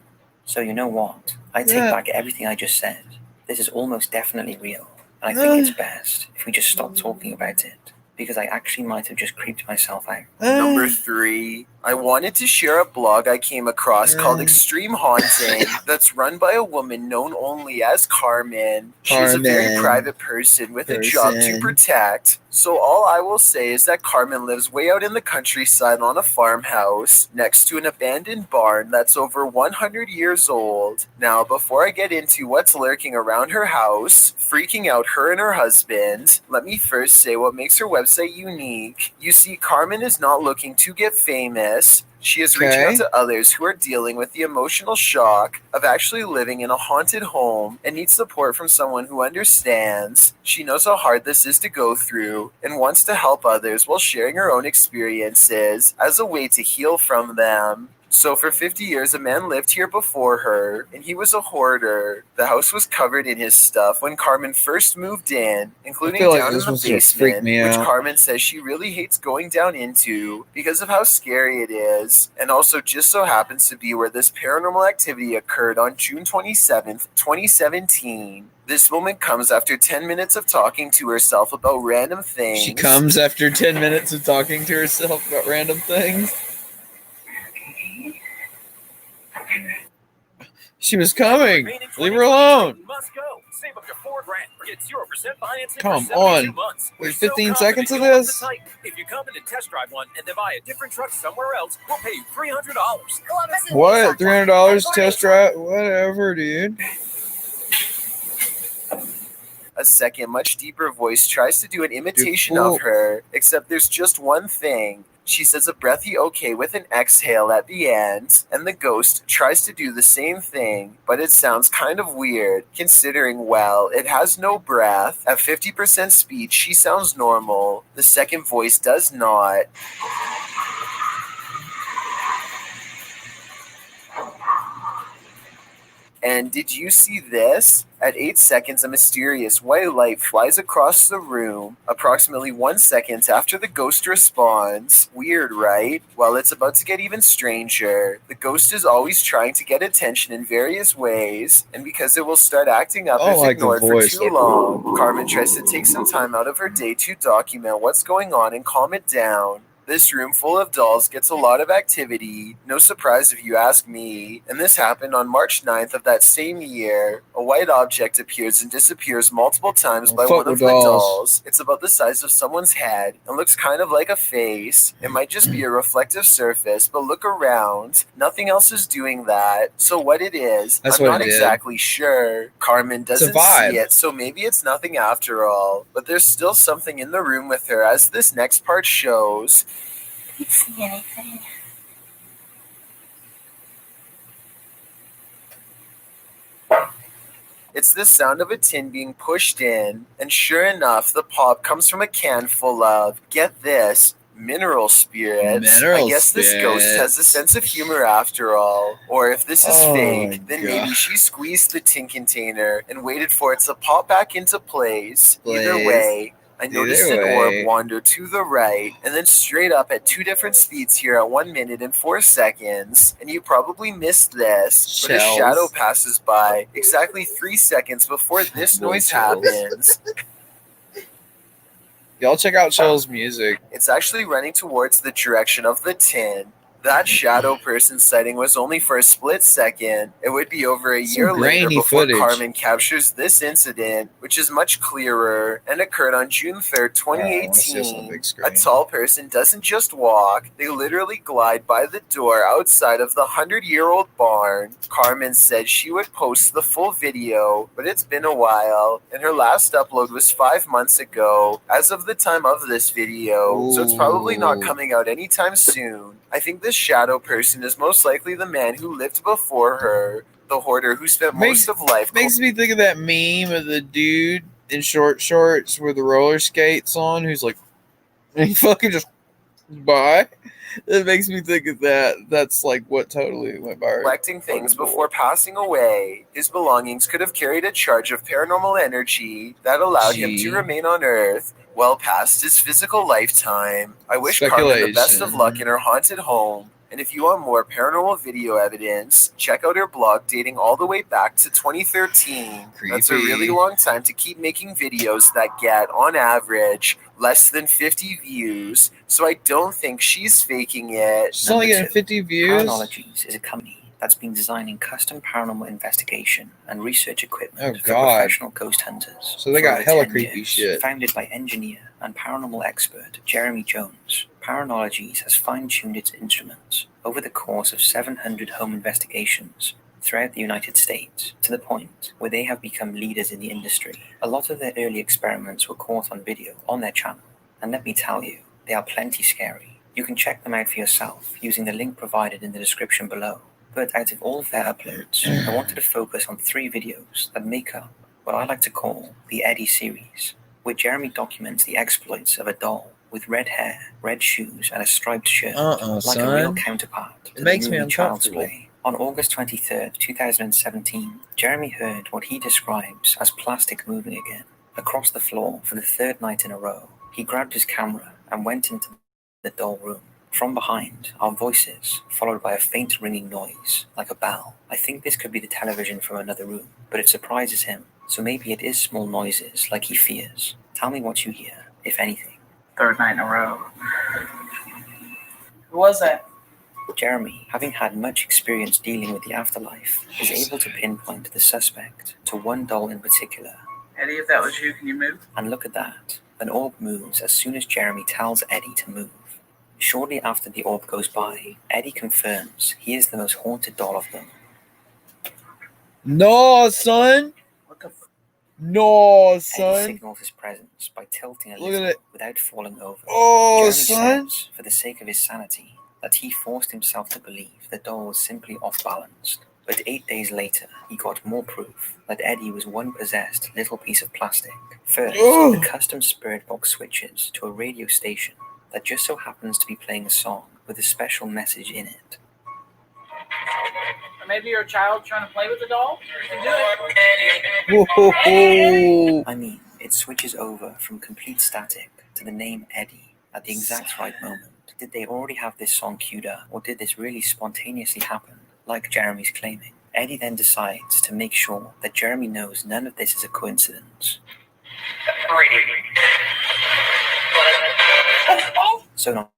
So you know what? I take back everything I just said. This is almost definitely real, and I think it's best if we just stop talking about it, because I actually might have just creeped myself out. Number 3. I wanted to share a blog I came across called Extreme Haunting that's run by a woman known only as Carmen. She's a very private person with a job to protect. So all I will say is that Carmen lives way out in the countryside on a farmhouse next to an abandoned barn that's over 100 years old. Now, before I get into what's lurking around her house, freaking out her and her husband, let me first say what makes her website website unique. You see, Carmen is not looking to get famous. She is reaching out Okay. to others who are dealing with the emotional shock of actually living in a haunted home and needs support from someone who understands. She knows how hard this is to go through and wants to help others while sharing her own experiences as a way to heal from them. So for 50 years, a man lived here before her, and he was a hoarder. The house was covered in his stuff when Carmen first moved in, including feel like down in this the one's gonna freak basement, me which out. Carmen says she really hates going down into because of how scary it is, and also just so happens to be where this paranormal activity occurred on June 27th, 2017. This moment comes after 10 minutes of talking to herself about random things. She comes after 10 minutes of talking to herself about random things. She was coming. Leave her alone. Must go. Save up to $4 grand. Get 0% financing Come for 72 on. months. Wait, We're so 15 confident seconds of you'll love this? the type. If you come in to test drive one and then buy a different truck somewhere else, we'll pay you $300. What? $300 test drive? Whatever, dude. A second, much deeper voice tries to do an imitation fool. of her, except there's just one thing. She says a breathy okay with an exhale at the end, and the ghost tries to do the same thing, but it sounds kind of weird, considering, well, it has no breath. At 50% speed, she sounds normal. The second voice does not. And did you see this? At 8 seconds, a mysterious white light flies across the room, approximately 1 second after the ghost responds. Weird, right? Well, it's about to get even stranger. The ghost is always trying to get attention in various ways, and because it will start acting up if ignored for too long, Carmen tries to take some time out of her day to document what's going on and calm it down. This room full of dolls gets a lot of activity. No surprise if you ask me. And this happened on March 9th of that same year. A white object appears and disappears multiple times by one of the dolls. It's about the size of someone's head and looks kind of like a face. It might just be a reflective surface, but look around. Nothing else is doing that. So what it is, I'm not exactly sure. Carmen doesn't see it, so maybe it's nothing after all. But there's still something in the room with her, as this next part shows. I don't see anything. It's the sound of a tin being pushed in, and sure enough, the pop comes from a can full of, get this, mineral spirits. I guess this ghost has a sense of humor after all. Or if this is fake, then maybe she squeezed the tin container and waited for it to pop back into place. Either way, I noticed an orb wander to the right and then straight up at 2 different speeds here at 1 minute and 4 seconds. And you probably missed this, but a shadow passes by exactly 3 seconds before this noise happens. Y'all check out Chill's music. It's actually running towards the direction of the tin. That shadow person sighting was only for a split second. It would be over a year later before Carmen captures this incident, which is much clearer and occurred on June 3rd, 2018. A tall person doesn't just walk, they literally glide by the door outside of the 100-year-old barn. Carmen said she would post the full video, but it's been a while, and her last upload was 5 months ago, as of the time of this video, so it's probably not coming out anytime soon. I think this shadow person is most likely the man who lived before her, the hoarder who spent most of life. Makes me think of that meme of the dude in short shorts with the roller skates on, who's like, and he fucking just by. It makes me think of that. That's like what totally went by. Collecting things before passing away. His belongings could have carried a charge of paranormal energy that allowed him to remain on Earth well past his physical lifetime. I wish Carmen the best of luck in her haunted home. And if you want more paranormal video evidence, check out her blog dating all the way back to 2013. That's a really long time to keep making videos that get, on average, less than 50 views. So I don't think she's faking it. She's only getting 50 views? Paranologies is a company that's been designing custom paranormal investigation and research equipment for professional ghost hunters. So they got hella creepy shit. Founded by engineer and paranormal expert Jeremy Jones, Paranologies has fine-tuned its instruments over the course of 700 home investigations throughout the United States, to the point where they have become leaders in the industry. A lot of their early experiments were caught on video on their channel, And let me tell you, they are plenty scary. You can check them out for yourself using the link provided in the description below. But out of all of their uploads, I wanted to focus on 3 videos that make up what I like to call the Eddie series, where Jeremy documents the exploits of a doll with red hair, red shoes, and a striped shirt, like a real counterpart to the movie Child's Play. On August 23rd, 2017, Jeremy heard what he describes as plastic moving again across the floor for the 3rd night in a row. He grabbed his camera and went into the doll room. From behind are voices, followed by a faint ringing noise, like a bell. I think this could be the television from another room, but it surprises him, so maybe it is small noises like he fears. Tell me what you hear, if anything. 3rd night in a row. Who was that? Jeremy, having had much experience dealing with the afterlife, is able to pinpoint the suspect to one doll in particular. Eddie, if that was you, can you move? And look at that. An orb moves as soon as Jeremy tells Eddie to move. Shortly after the orb goes by, Eddie confirms he is the most haunted doll of them. No, son. What the No, son. Eddie signals his presence by tilting a little without falling over. Oh, Jeremy son. says, for the sake of his sanity, that he forced himself to believe the doll was simply off-balanced. But 8 days later, he got more proof that Eddie was one possessed little piece of plastic. First, the custom spirit box switches to a radio station that just so happens to be playing a song with a special message in it. Or maybe you're a child trying to play with the doll? You can do it. Whoa. I mean, it switches over from complete static to the name Eddie at the exact right moment. Did they already have this song queued up, or did this really spontaneously happen, like Jeremy's claiming? Eddie then decides to make sure that Jeremy knows none of this is a coincidence. So not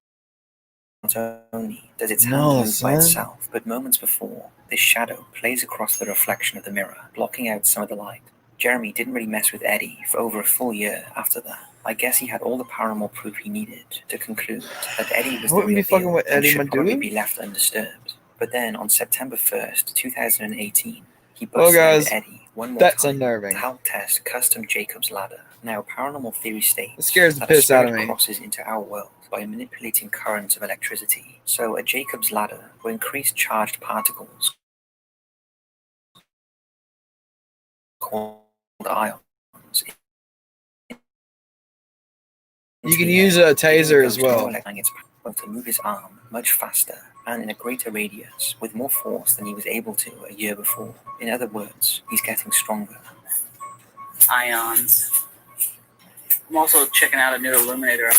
only does its hand move by itself, but moments before, this shadow plays across the reflection of the mirror, blocking out some of the light. Jeremy didn't really mess with Eddie for over a full year after that. I guess he had all the paranormal proof he needed to conclude that Eddie was the real deal and should probably be left undisturbed. But then on September 1st, 2018, he busted Eddie one more time to help test custom Jacob's ladder. Now, paranormal theory states it scares the that piss a out of spirit me. crosses into our world by manipulating currents of electricity. So a Jacob's ladder will increase charged particles called ions. You can use a taser as well. To move his arm much faster and in a greater radius with more force than he was able to a year before. In other words, he's getting stronger. Ions. I'm also checking out a new illuminator.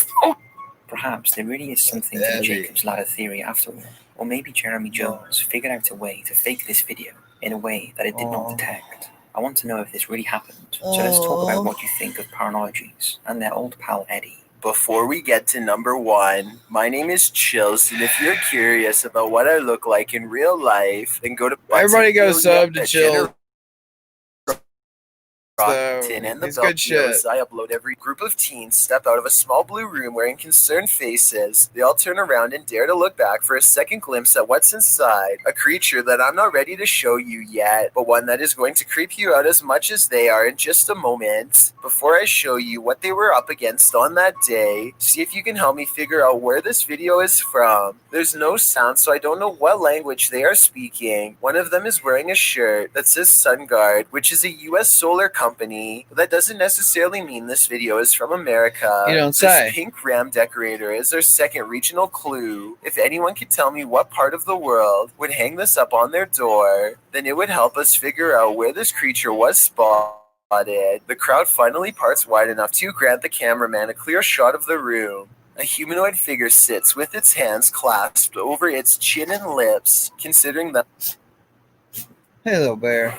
Perhaps there really is something to the Jacob's ladder theory after all. Or maybe Jeremy Jones figured out a way to fake this video in a way that it did not detect. I want to know if this really happened. So let's talk about what you think of Paranologies and their old pal Eddie. Before we get to number 1, my name is Chills, and if you're curious about what I look like in real life, then go to everybody go sub to Chills. And the good shit. I upload every group of teens step out of a small blue room wearing concerned faces. They all turn around and dare to look back for a second glimpse at what's inside. A creature that I'm not ready to show you yet, but one that is going to creep you out as much as they are in just a moment. Before I show you what they were up against on that day, see if you can help me figure out where this video is from. There's no sound, so I don't know what language they are speaking. One of them is wearing a shirt that says SunGuard, which is a US solar company. That doesn't necessarily mean this video is from America. You don't say. This pink ram decorator is their second regional clue. If anyone could tell me what part of the world would hang this up on their door, then it would help us figure out where this creature was spotted. The crowd finally parts wide enough to grant the cameraman a clear shot of the room. A humanoid figure sits with its hands clasped over its chin and lips, considering that... Hey, little bear.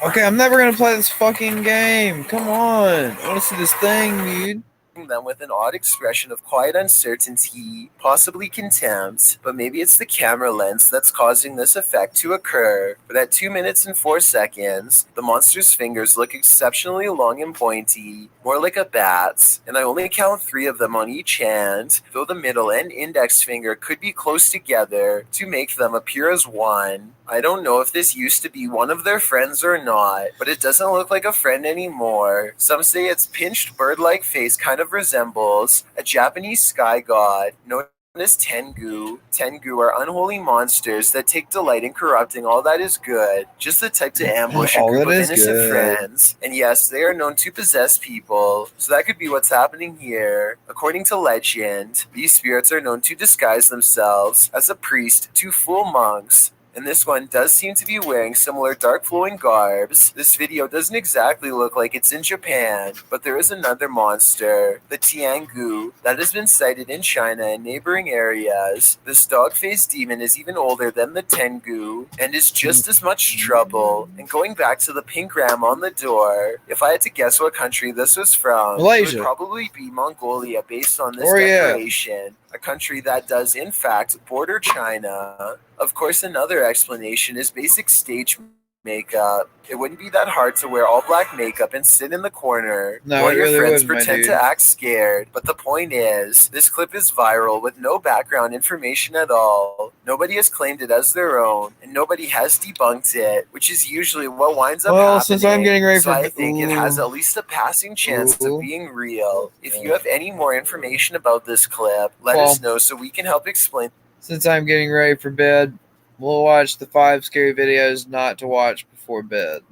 Okay, I'm never gonna play this fucking game. Come on. I wanna see this thing, dude. Them with an odd expression of quiet uncertainty, possibly contempt, but maybe it's the camera lens that's causing this effect to occur. But at 2 minutes and 4 seconds, the monster's fingers look exceptionally long and pointy, more like a bat's, and I only count 3 of them on each hand, though the middle and index finger could be close together to make them appear as one. I don't know if this used to be one of their friends or not, but it doesn't look like a friend anymore. Some say its pinched bird-like face kind of of resembles a Japanese sky god known as Tengu. Tengu are unholy monsters that take delight in corrupting all that is good, just the type to ambush a All group that of is innocent good. friends. And yes, they are known to possess people, so that could be what's happening here. According to legend, these spirits are known to disguise themselves as a priest to fool monks. And this one does seem to be wearing similar dark flowing garbs. This video doesn't exactly look like it's in Japan, but there is another monster, the Tiangu, that has been sighted in China and neighboring areas. This dog-faced demon is even older than the Tengu and is just as much trouble. And going back to the pink ram on the door, if I had to guess what country this was from, Malaysia. it would probably be Mongolia based on this Or yeah. decoration. A country that does in fact border China. Of course, another explanation is basic stage makeup. It wouldn't be that hard to wear all black makeup and sit in the corner No, while it your really friends wouldn't, my pretend dude. to act scared. But the point is, this clip is viral with no background information at all. Nobody has claimed it as their own, and nobody has debunked it, which is usually what winds up Well, happening. since I'm getting ready so for I think it has at least a passing chance of being real. If you have any more information about this clip, let us know so we can help explain. Since I'm getting ready for bed, we'll watch the 5 scary videos not to watch before bed.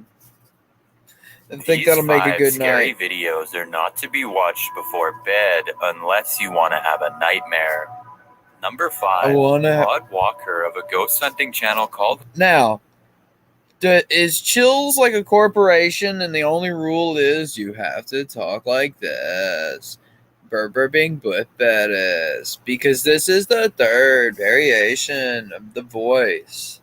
I think that'll make a good scary night. videos are not to be watched before bed unless you want to have a nightmare. Number 5, Todd Walker of a ghost hunting channel called... Now, is Chills like a corporation and the only rule is you have to talk like this? Burping but badass. Because this is the 3rd variation of the voice.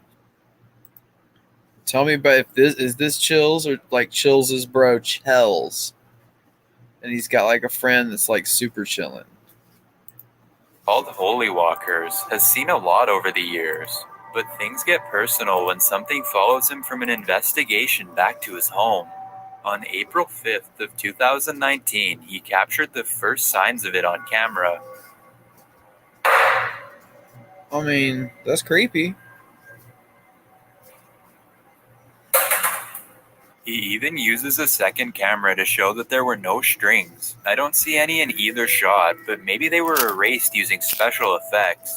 Tell me about is this Chills or like Chills' bro Chells? And he's got like a friend that's like super chilling. Called Holy Walkers has seen a lot over the years, but things get personal when something follows him from an investigation back to his home. On April 5th of 2019, he captured the first signs of it on camera. I mean, that's creepy. He even uses a second camera to show that there were no strings. I don't see any in either shot, but maybe they were erased using special effects.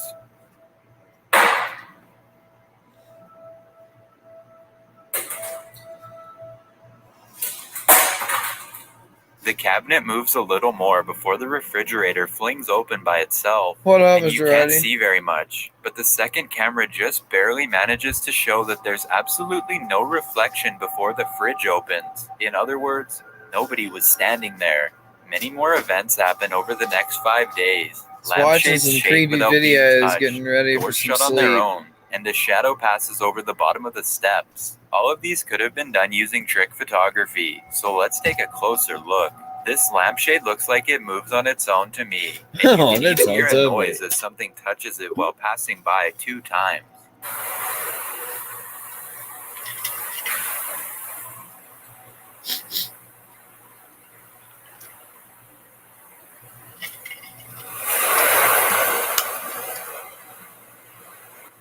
The cabinet moves a little more before the refrigerator flings open by itself. What up, and you Mr. can't Eddie? see very much, but the second camera just barely manages to show that there's absolutely no reflection before the fridge opens. In other words, nobody was standing there. Many more events happen over the next 5 days. Watching some creepy videos, getting ready for doors some shut on their sleep. own, and a shadow passes over the bottom of the steps. All of these could have been done using trick photography, so let's take a closer look. This lampshade looks like it moves on its own to me, and you Oh, can that even hear a sounds noise ugly. as something touches it while passing by 2 times.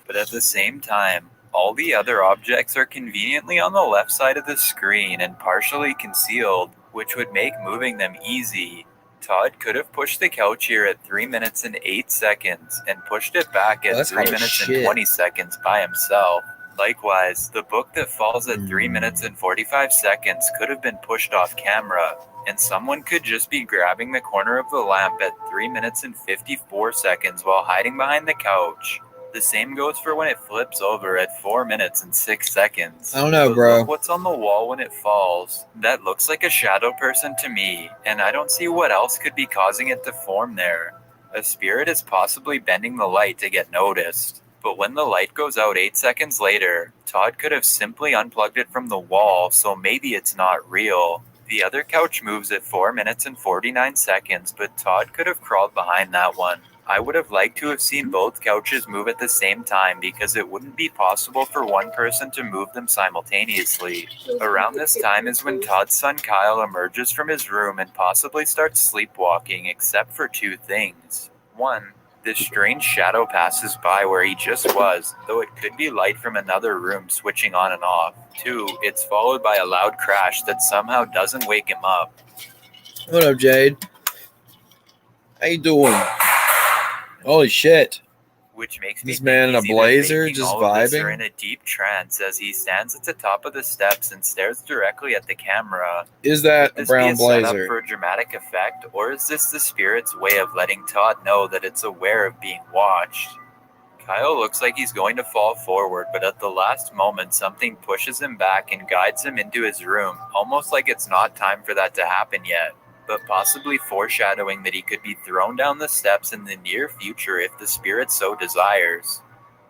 But at the same time, all the other objects are conveniently on the left side of the screen and partially concealed, which would make moving them easy. Todd could have pushed the couch here at 3 minutes and 8 seconds and pushed it back at That's 3 hot minutes shit. and 20 seconds by himself. Likewise, the book that falls at 3 minutes and 45 seconds could have been pushed off camera, and someone could just be grabbing the corner of the lamp at 3 minutes and 54 seconds while hiding behind the couch. The same goes for when it flips over at 4 minutes and 6 seconds. I don't know, But bro. look what's on the wall when it falls. That looks like a shadow person to me, and I don't see what else could be causing it to form there. A spirit is possibly bending the light to get noticed. But when the light goes out 8 seconds later, Todd could have simply unplugged it from the wall, so maybe it's not real. The other couch moves at 4 minutes and 49 seconds, but Todd could have crawled behind that one. I would have liked to have seen both couches move at the same time because it wouldn't be possible for one person to move them simultaneously. Around this time is when Todd's son Kyle emerges from his room and possibly starts sleepwalking, except for 2 things. 1, this strange shadow passes by where he just was, though it could be light from another room switching on and off. 2, it's followed by a loud crash that somehow doesn't wake him up. What up, Jade? How you doing? Holy shit. Which makes me This think man in a he's either blazer faking just all of this or vibing? in a deep trance as he stands at the top of the steps and stares directly at the camera. Is that Could a this be brown a setup blazer? for a dramatic effect, or is this the spirit's way of letting Todd know that it's aware of being watched? Kyle looks like he's going to fall forward, but at the last moment something pushes him back and guides him into his room, almost like it's not time for that to happen yet, but possibly foreshadowing that he could be thrown down the steps in the near future if the spirit so desires.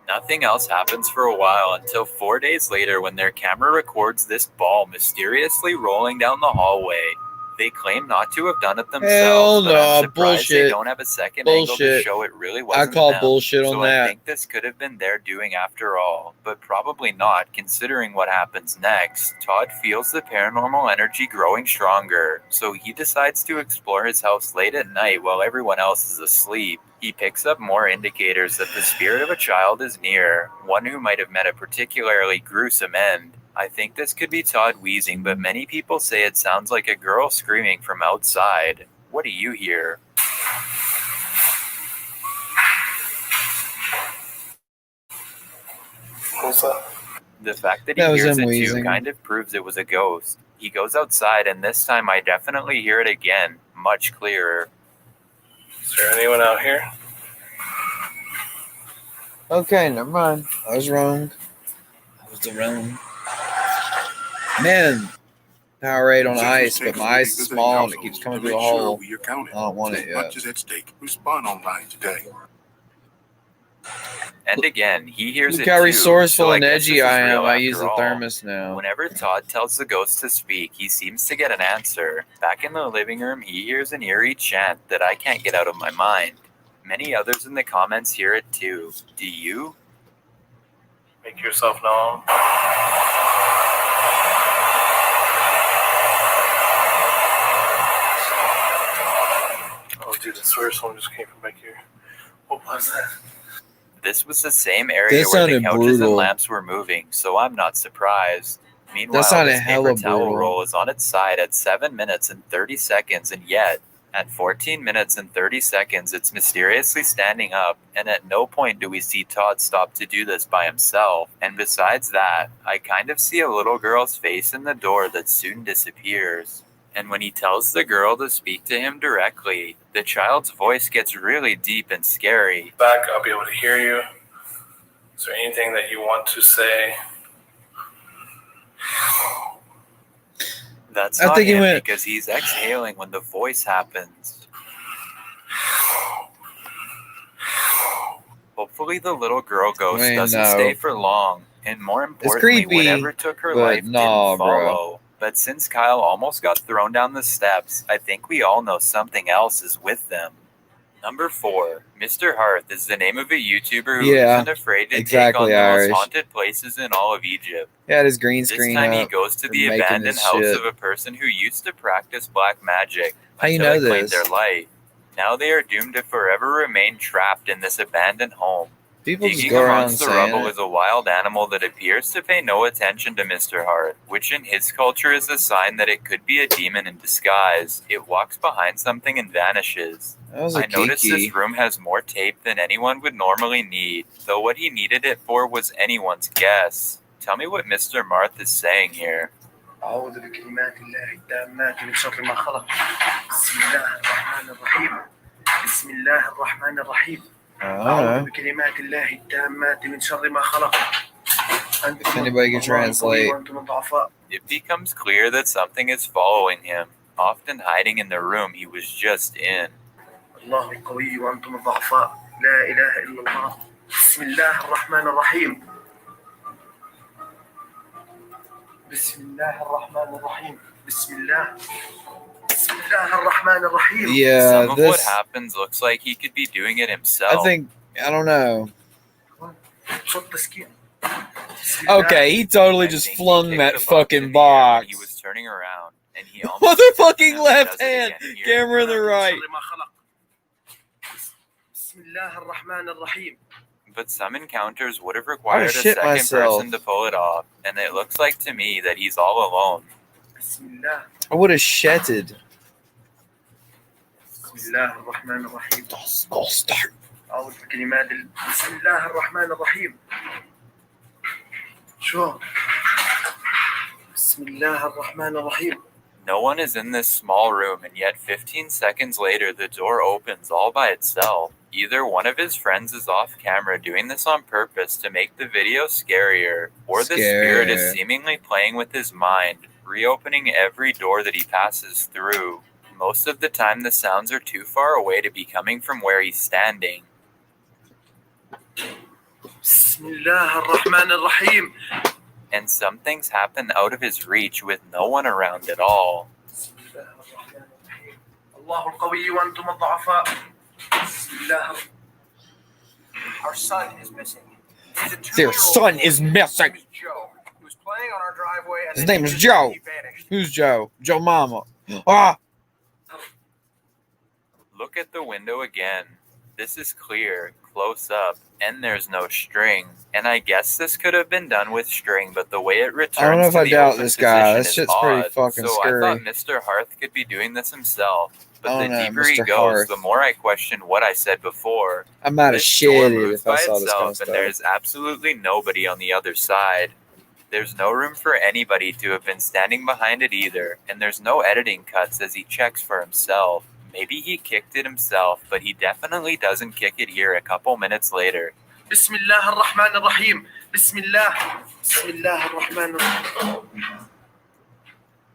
Nothing else happens for a while until 4 days later when their camera records this ball mysteriously rolling down the hallway. They claim not to have done it themselves, Hell but I'm no, surprised they bullshit. don't have a second angle to Bullshit. show it really I wasn't call them. bullshit on So that. I think this could have been their doing after all, but probably not considering what happens next. Todd feels the paranormal energy growing stronger, so he decides to explore his house late at night while everyone else is asleep. He picks up more indicators that the spirit of a child is near, one who might have met a particularly gruesome end. I think this could be Todd wheezing, but many people say it sounds like a girl screaming from outside. What do you hear? What's that? The fact that he That was hears him it too wheezing. kind of proves it was a ghost. He goes outside, and this time I definitely hear it again, much clearer. Is there anyone out here? Okay, never mind. I was wrong. Man, Powerade on ice, but my ice is small and it keeps coming through the hole. I don't want it yet. Respond online today. And again, he hears Look it how too, resourceful so and I guess edgy this is I am. real I use after the all. thermos now. Whenever Todd tells the ghost to speak, he seems to get an answer. Back in the living room, he hears an eerie chant that I can't get out of my mind. Many others in the comments hear it too. Do you? Make yourself known. Oh, dude, I swear someone just came from back here. What was that? This was the same area This where the sounded couches and brutal. lamps were moving, so I'm not surprised. Meanwhile, sounded this paper hella towel brutal. roll is on its side at 7 minutes and 30 seconds, and yet, at 14 minutes and 30 seconds, it's mysteriously standing up, and at no point do we see Todd stop to do this by himself. And besides that, I kind of see a little girl's face in the door that soon disappears. And when he tells the girl to speak to him directly, the child's voice gets really deep and scary. Back, I'll be able to hear you. Is there anything that you want to say? That's I not think he him went- because he's exhaling when the voice happens. Hopefully the little girl ghost I mean, doesn't no. stay for long, and more importantly, creepy, whatever took her but life nah, didn't follow. But since Kyle almost got thrown down the steps, I think we all know something else is with them. Number 4, Mr. Hearth is the name of a YouTuber who Yeah, isn't afraid to exactly take on the Irish. most haunted places in all of Egypt. He had his green This screen time he up. goes to for the making abandoned his house shit. of a person who used to practice black magic How you until know it claimed this? their life. Now they are doomed to forever remain trapped in this abandoned home. People just Digging go around amongst the saying rubble it. is a wild animal that appears to pay no attention to Mr. Hart, which in his culture is a sign that it could be a demon in disguise. It walks behind something and vanishes. That was a I noticed kiki. this room has more tape than anyone would normally need, though what he needed it for was anyone's guess. Tell me what Mr. Marth is saying here. أعوذ بكلمات الله التامات من شر ما خلق. بسم الله الرحمن الرحيم. بسم الله الرحمن الرحيم. أعوذ بكلمات الله التامات من شر ما خلق. If anybody can translate. It becomes clear that something is following him, often hiding in the room he was just in. الله القوي وأنتم الضعفاء. لا إله إلا الله. بسم الله الرحمن الرحيم. بسم الله الرحمن الرحيم. بسم الله. بسم الله الرحمن الرحيم. Yeah, Some of what this. happens looks like he could be doing it himself. I think. I don't know. صوت تسكين. Okay, he totally I just think he flung kicked that the box fucking in the air when box. He was turning around, and he almost Motherfucking now left does it hand. again here. Camera in the right. بسم الله الرحمن الرحيم. But some encounters would have required a shit second myself. person to pull it off, and it looks like to me that he's all alone. بسم الله. I would have shetted. بسم الله الرحمن الرحيم. Start. أعوذ بكلمات بسم الله الرحمن الرحيم. شو؟ بسم الله الرحمن الرحيم. No one is in this small room, and yet 15 seconds later, the door opens all by itself. Either one of his friends is off camera doing this on purpose to make the video scarier, or the spirit is seemingly playing with his mind, reopening every door that he passes through. Most of the time, the sounds are too far away to be coming from where he's standing. بسم الله الرحمن الرحيم. And some things happen out of his reach with no one around at all. بسم الله الرحمن الرحيم. الله القوي وأنتم الضعفاء. بسم الله. Our son is missing. He's a 2-year-old. Their son is missing. His name is Joe. He was playing on our driveway and His then name is he Joe. vanished. Who's Joe? Joe Mama. Ah! Look at the window again. This is clear, close up, and there's no string. And I guess this could have been done with string, but the way it returns I don't know if to I the doubt open this guy. This position is shit's pretty odd. fucking So scary. I thought Mr. Hearth could be doing this himself. But Oh the no, deeper he Mr. goes, Hearth. the more I question what I said before. I might have This door shitted moves if I by saw this kind itself, of and stuff. there's absolutely nobody on the other side. There's no room for anybody to have been standing behind it either, and there's no editing cuts as he checks for himself. Maybe he kicked it himself, but he definitely doesn't kick it here a couple minutes later. بسم الله الرحمن الرحيم. بسم الله. بسم الله الرحمن الرحيم.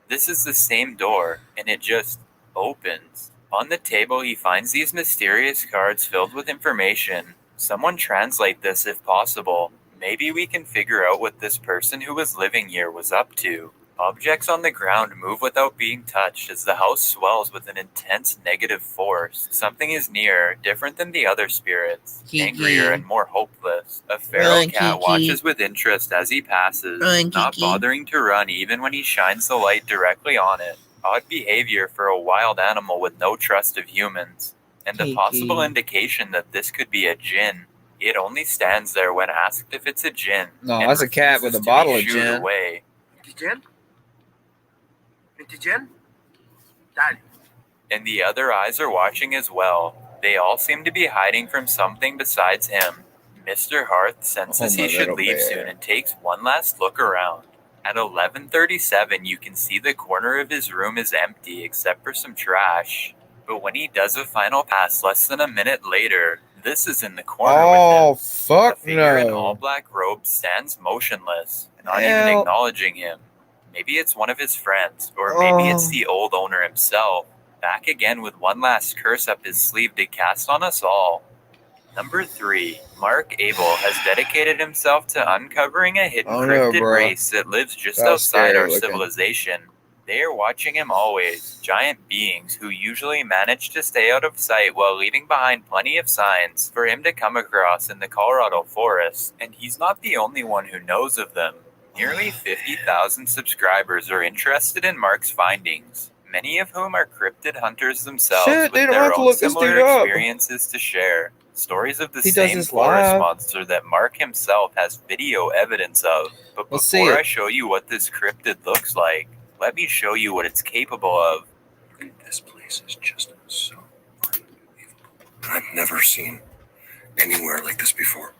This is the same door, and it just opens. On the table, he finds these mysterious cards filled with information. Someone translate this if possible. Maybe we can figure out what this person who was living here was up to. Objects on the ground move without being touched as the house swells with an intense negative force. Something is near, different than the other spirits, Kiki. angrier and more hopeless. A feral Run, cat Kiki. watches with interest as he passes, Run, not Kiki. bothering to run even when he shines the light directly on it. Odd behavior for a wild animal with no trust of humans, and a Kiki. possible indication that this could be a djinn. It only stands there when asked if it's a djinn. No, and that's a cat with a refuses to be bottle of shooed gin. away. أنت جن؟ أنت جن؟ تعالي. And the other eyes are watching as well. They all seem to be hiding from something besides him. Mr. Hearth senses Oh, my he should little leave bear. soon and takes one last look around. At 11:37, you can see the corner of his room is empty except for some trash. But when he does a final pass less than a minute later, this is in the corner Oh, with him. fuck A figure in no. all black robes stands motionless, not Hell. even acknowledging him. Maybe it's one of his friends, or maybe it's the old owner himself, back again with one last curse up his sleeve to cast on us all. Number 3, Mark Abel has dedicated himself to uncovering a hidden Oh, no, cryptid bro. race that lives just That was outside scary our looking. civilization. They are watching him always, giant beings who usually manage to stay out of sight while leaving behind plenty of signs for him to come across in the Colorado forest, and he's not the only one who knows of them. Nearly 50,000 subscribers are interested in Mark's findings, many of whom are cryptid hunters themselves Shit, they with don't their have to own look this similar dude up. experiences to share. Stories of the He does same this forest live. monster that Mark himself has video evidence of. But Let's see before it. I show you what this cryptid looks like, let me show you what it's capable of. This place is just so unbelievable. I've never seen anywhere like this before.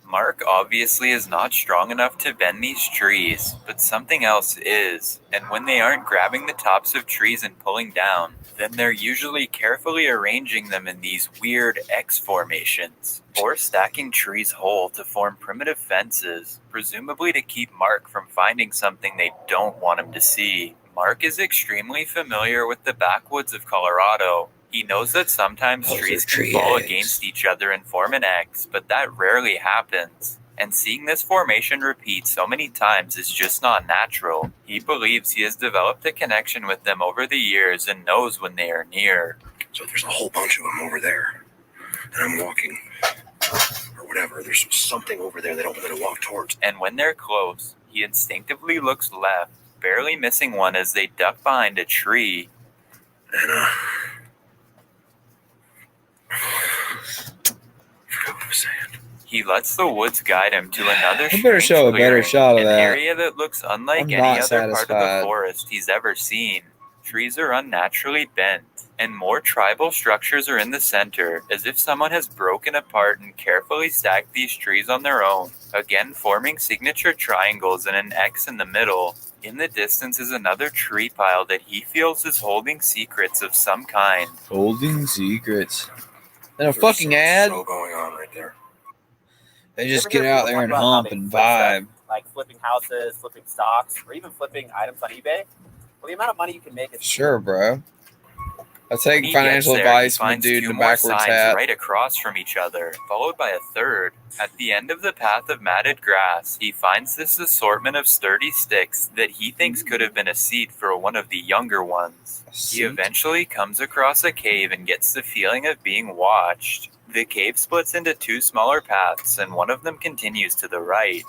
Mark obviously is not strong enough to bend these trees, but something else is, and when they aren't grabbing the tops of trees and pulling down, then they're usually carefully arranging them in these weird X formations, or stacking trees whole to form primitive fences, presumably to keep Mark from finding something they don't want him to see. Mark is extremely familiar with the backwoods of Colorado. He knows that sometimes Those trees are can tree fall eggs. against each other and form an X, but that rarely happens. And seeing this formation repeat so many times is just not natural. He believes he has developed a connection with them over the years and knows when they are near. So there's a whole bunch of them over there. And I'm walking, or whatever. There's something over there that I'm going to walk towards. And when they're close, he instinctively looks left, barely missing one as they duck behind a tree. And, I forgot what I was saying. He lets the woods guide him to another You better strange show a better clearing, shot of an that. area that looks unlike I'm any not other part of the satisfied. forest he's ever seen. Trees are unnaturally bent, and more tribal structures are in the center, as if someone has broken apart and carefully stacked these trees on their own, again forming signature triangles and an X in the middle. In the distance is another tree pile that he feels is holding secrets of some kind. Holding secrets. And a fucking ad. Show going on right there. They just get out there and hump and vibe. Like flipping houses, flipping stocks, or even flipping items on eBay. Well, the amount of money you can make is sure, bro. I take financial advice from a dude in a backwards hat. Right across from each other, followed by a third. At the end of the path of matted grass, he finds this assortment of sturdy sticks that he thinks could have been a seat for one of the younger ones. He eventually comes across a cave and gets the feeling of being watched. The cave splits into two smaller paths, and one of them continues to the right.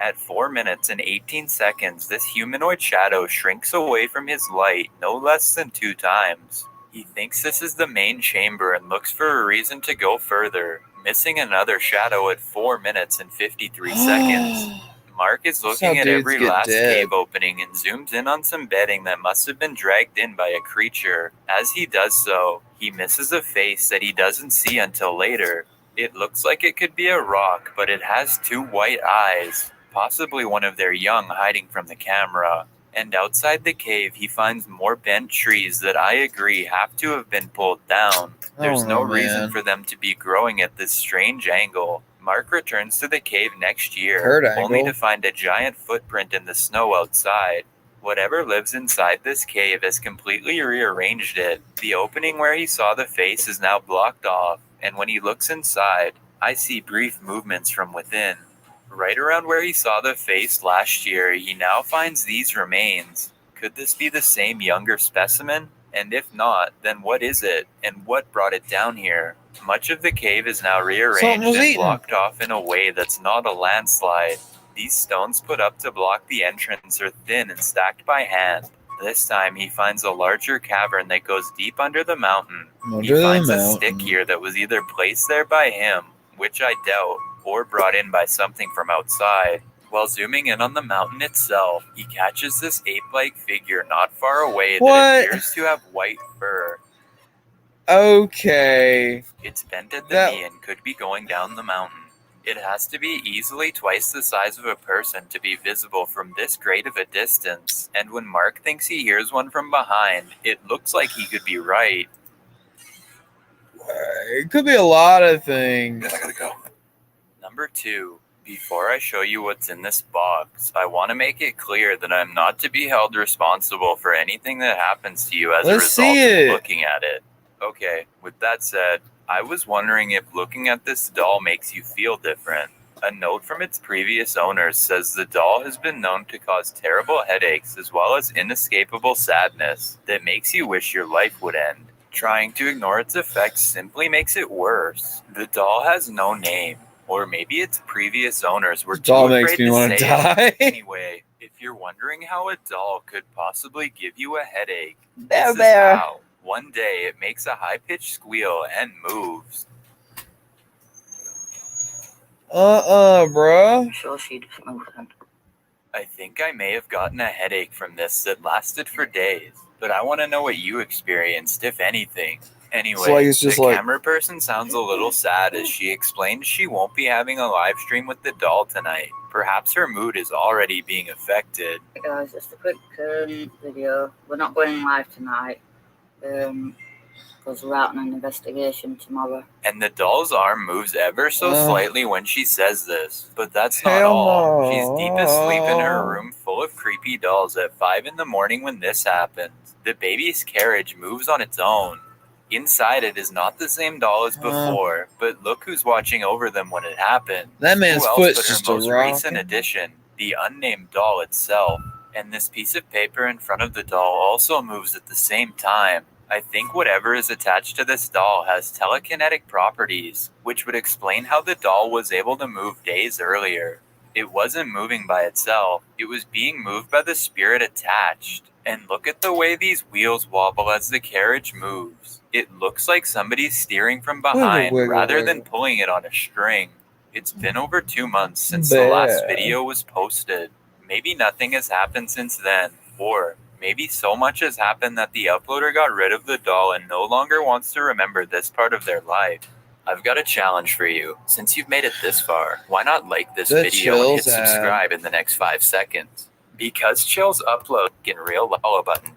At 4 minutes and 18 seconds, this humanoid shadow shrinks away from his light no less than 2 times. He thinks this is the main chamber and looks for a reason to go further, missing another shadow at 4 minutes and 53 seconds. Mark is looking at every last cave opening and zooms in on some bedding that must have been dragged in by a creature. As he does so, he misses a face that he doesn't see until later. It looks like it could be a rock, but it has 2 white eyes, possibly one of their young hiding from the camera. And outside the cave, he finds more bent trees that I agree have to have been pulled down. There's no reason for them to be growing at this strange angle. Mark returns to the cave next year, only to find a giant footprint in the snow outside. Whatever lives inside this cave has completely rearranged it. The opening where he saw the face is now blocked off, and when he looks inside, I see brief movements from within. Right around where he saw the face last year, he now finds these remains. Could this be the same younger specimen? And if not, then what is it? And what brought it down here? Much of the cave is now rearranged and blocked off in a way that's not a landslide. These stones put up to block the entrance are thin and stacked by hand. This time he finds a larger cavern that goes deep under the mountain. He finds a stick here that was either placed there by him, which I doubt, or brought in by something from outside. While zooming in on the mountain itself, he catches this ape-like figure not far away that appears to have white fur. Okay. It's bent at the knee and could be going down the mountain. It has to be easily twice the size of a person to be visible from this great of a distance, and when Mark thinks he hears one from behind, it looks like he could be right. It could be a lot of things. I gotta go. Number 2. Before I show you what's in this box, I want to make it clear that I'm not to be held responsible for anything that happens to you as a result of looking at it. Okay, with that said, I was wondering if looking at this doll makes you feel different. A note from its previous owners says the doll has been known to cause terrible headaches as well as inescapable sadness that makes you wish your life would end. Trying to ignore its effects simply makes it worse. The doll has no name. Or maybe its previous owners were too afraid to say it. Anyway, if you're wondering how a doll could possibly give you a headache, this is how. One day, it makes a high-pitched squeal and moves. Bruh. Sure she doesn't move then. I think I may have gotten a headache from this that lasted for days, but I want to know what you experienced, if anything. Anyway, the camera person sounds a little sad as she explains she won't be having a live stream with the doll tonight. Perhaps her mood is already being affected. Hey guys, just a quick video. We're not going live tonight because we're out on an investigation tomorrow. And the doll's arm moves ever so slightly when she says this. But that's not all. She's deep asleep in her room full of creepy dolls at 5 in the morning when this happens. The baby's carriage moves on its own. Inside it is not the same doll as before, but look who's watching over them when it happened. That man's foot's just a rock. Most recent addition, the unnamed doll itself. And this piece of paper in front of the doll also moves at the same time. I think whatever is attached to this doll has telekinetic properties, which would explain how the doll was able to move days earlier. It wasn't moving by itself, it was being moved by the spirit attached. And look at the way these wheels wobble as the carriage moves. It looks like somebody's steering from behind rather than pulling it on a string. It's been over 2 months since the last video was posted. Maybe nothing has happened since then, or Maybe so much has happened that the uploader got rid of the doll and no longer wants to remember this part of their life. I've got a challenge for you. Since you've made it this far, why not like this video and hit subscribe in the next 5 seconds? Because Chill's upload in real follow button.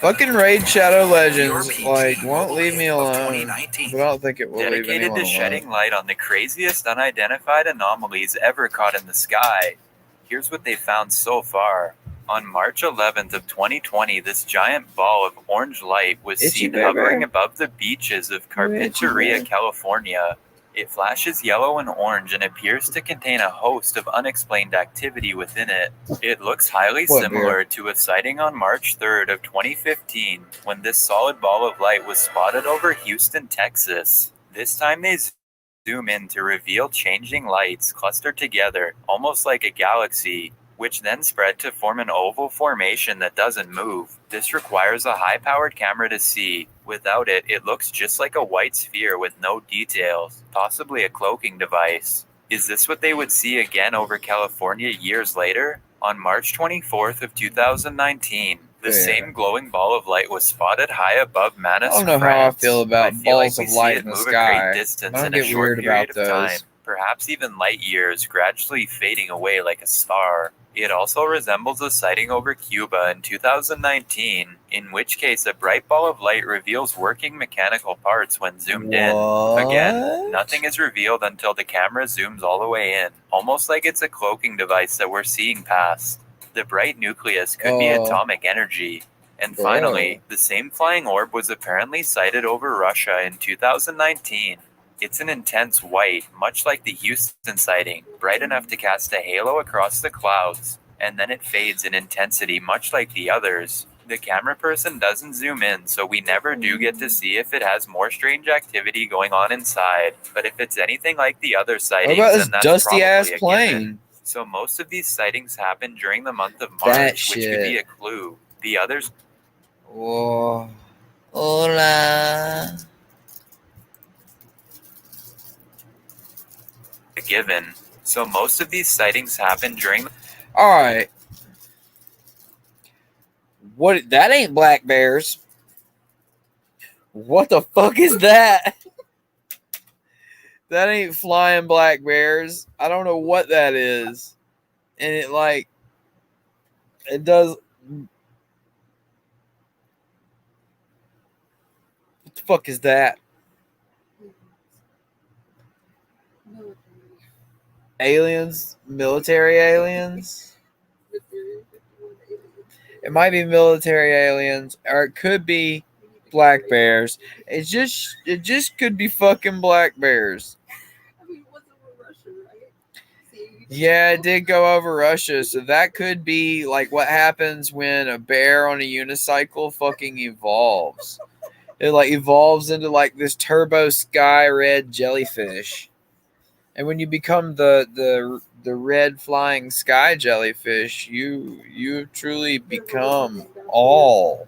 Fucking Raid Shadow Legends, like, won't leave me alone. But I don't think it will leave anyone Dedicated to shedding light on the craziest unidentified anomalies ever caught in the sky. Here's what they found so far. On March 11th of 2020, this giant ball of orange light was seen hovering above the beaches of Carpinteria, California. It flashes yellow and orange and appears to contain a host of unexplained activity within it. It looks highly similar to a sighting on March 3rd of 2015, when this solid ball of light was spotted over Houston, Texas. This time they zoom in to reveal changing lights clustered together, almost like a galaxy, which then spread to form an oval formation that doesn't move. This requires a high-powered camera to see. Without it, it looks just like a white sphere with no details, possibly a cloaking device. Is this what they would see again over California years later? On March 24th of 2019, the same glowing ball of light was spotted high above Manus, I don't know how I feel about balls of light in the sky. Distance I in don't a get short weird period about of time, those. perhaps even light years, gradually fading away like a star. It also resembles a sighting over Cuba in 2019, in which case a bright ball of light reveals working mechanical parts when zoomed in. Again, nothing is revealed until the camera zooms all the way in, almost like it's a cloaking device that we're seeing past. The bright nucleus could be atomic energy. And finally, the same flying orb was apparently sighted over Russia in 2019. It's an intense white, much like the Houston sighting, bright enough to cast a halo across the clouds, and then it fades in intensity much like the others. The camera person doesn't zoom in, so we never do get to see if it has more strange activity going on inside, but if it's anything like the other sightings, What about this then that's dusty ass probably a plane? given. So most of these sightings happen during the month of March, which could be a clue. The others... Whoa. Hola. given. So most of these sightings happen during... Alright. What? That ain't black bears. What the fuck is that? That ain't flying black bears. I don't know what that is. And it like... It does... What the fuck is that? Aliens? Military aliens? It might be military aliens, or it could be black bears. It just could be fucking black bears. Yeah, it did go over Russia, so that could be like what happens when a bear on a unicycle fucking evolves. It like evolves into like this turbo sky red jellyfish. And when you become the red flying sky jellyfish, you truly become all.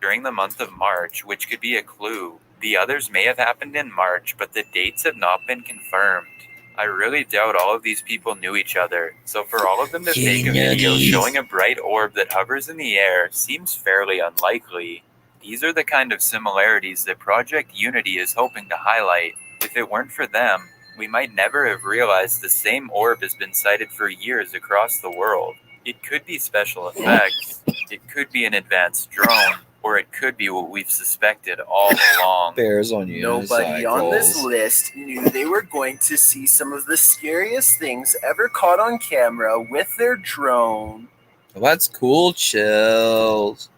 During the month of March, which could be a clue. The others may have happened in March, but the dates have not been confirmed. I really doubt all of these people knew each other, so for all of them to fake a video showing a bright orb that hovers in the air seems fairly unlikely. These are the kind of similarities that Project Unity is hoping to highlight. If it weren't for them, we might never have realized the same orb has been sighted for years across the world. It could be special effects, it could be an advanced drone, or it could be what we've suspected all along. Bears on Nobody on this list knew they were going to see some of the scariest things ever caught on camera with their drone. Well, that's cool, chills.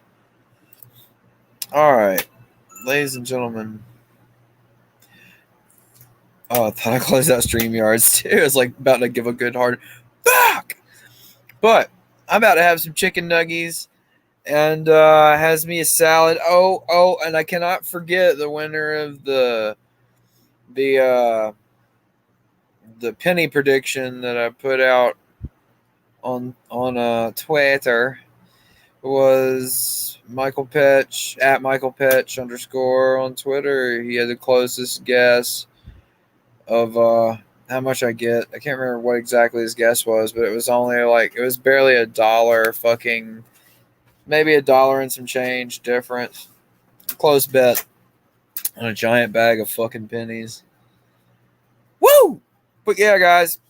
All right, ladies and gentlemen. Oh, I thought I closed out StreamYards too. I was like about to give a good hard fuck. But I'm about to have some chicken nuggies and has me a salad. Oh, and I cannot forget the winner of the penny prediction that I put out on Twitter was Michael Petch at Michael Petch _ on Twitter. He had the closest guess of how much I get. I can't remember what exactly his guess was, but it was only like, it was barely $1 fucking, maybe $1 and some change difference. Close bet on a giant bag of fucking pennies. Woo! But yeah, guys,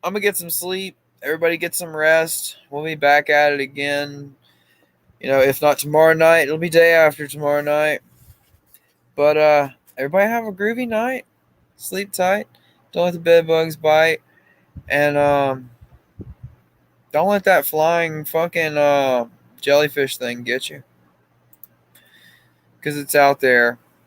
I'm gonna get some sleep. Everybody get some rest. We'll be back at it again. You know, if not tomorrow night, it'll be day after tomorrow night. But everybody have a groovy night. Sleep tight. Don't let the bed bugs bite. And don't let that flying fucking jellyfish thing get you. Because it's out there.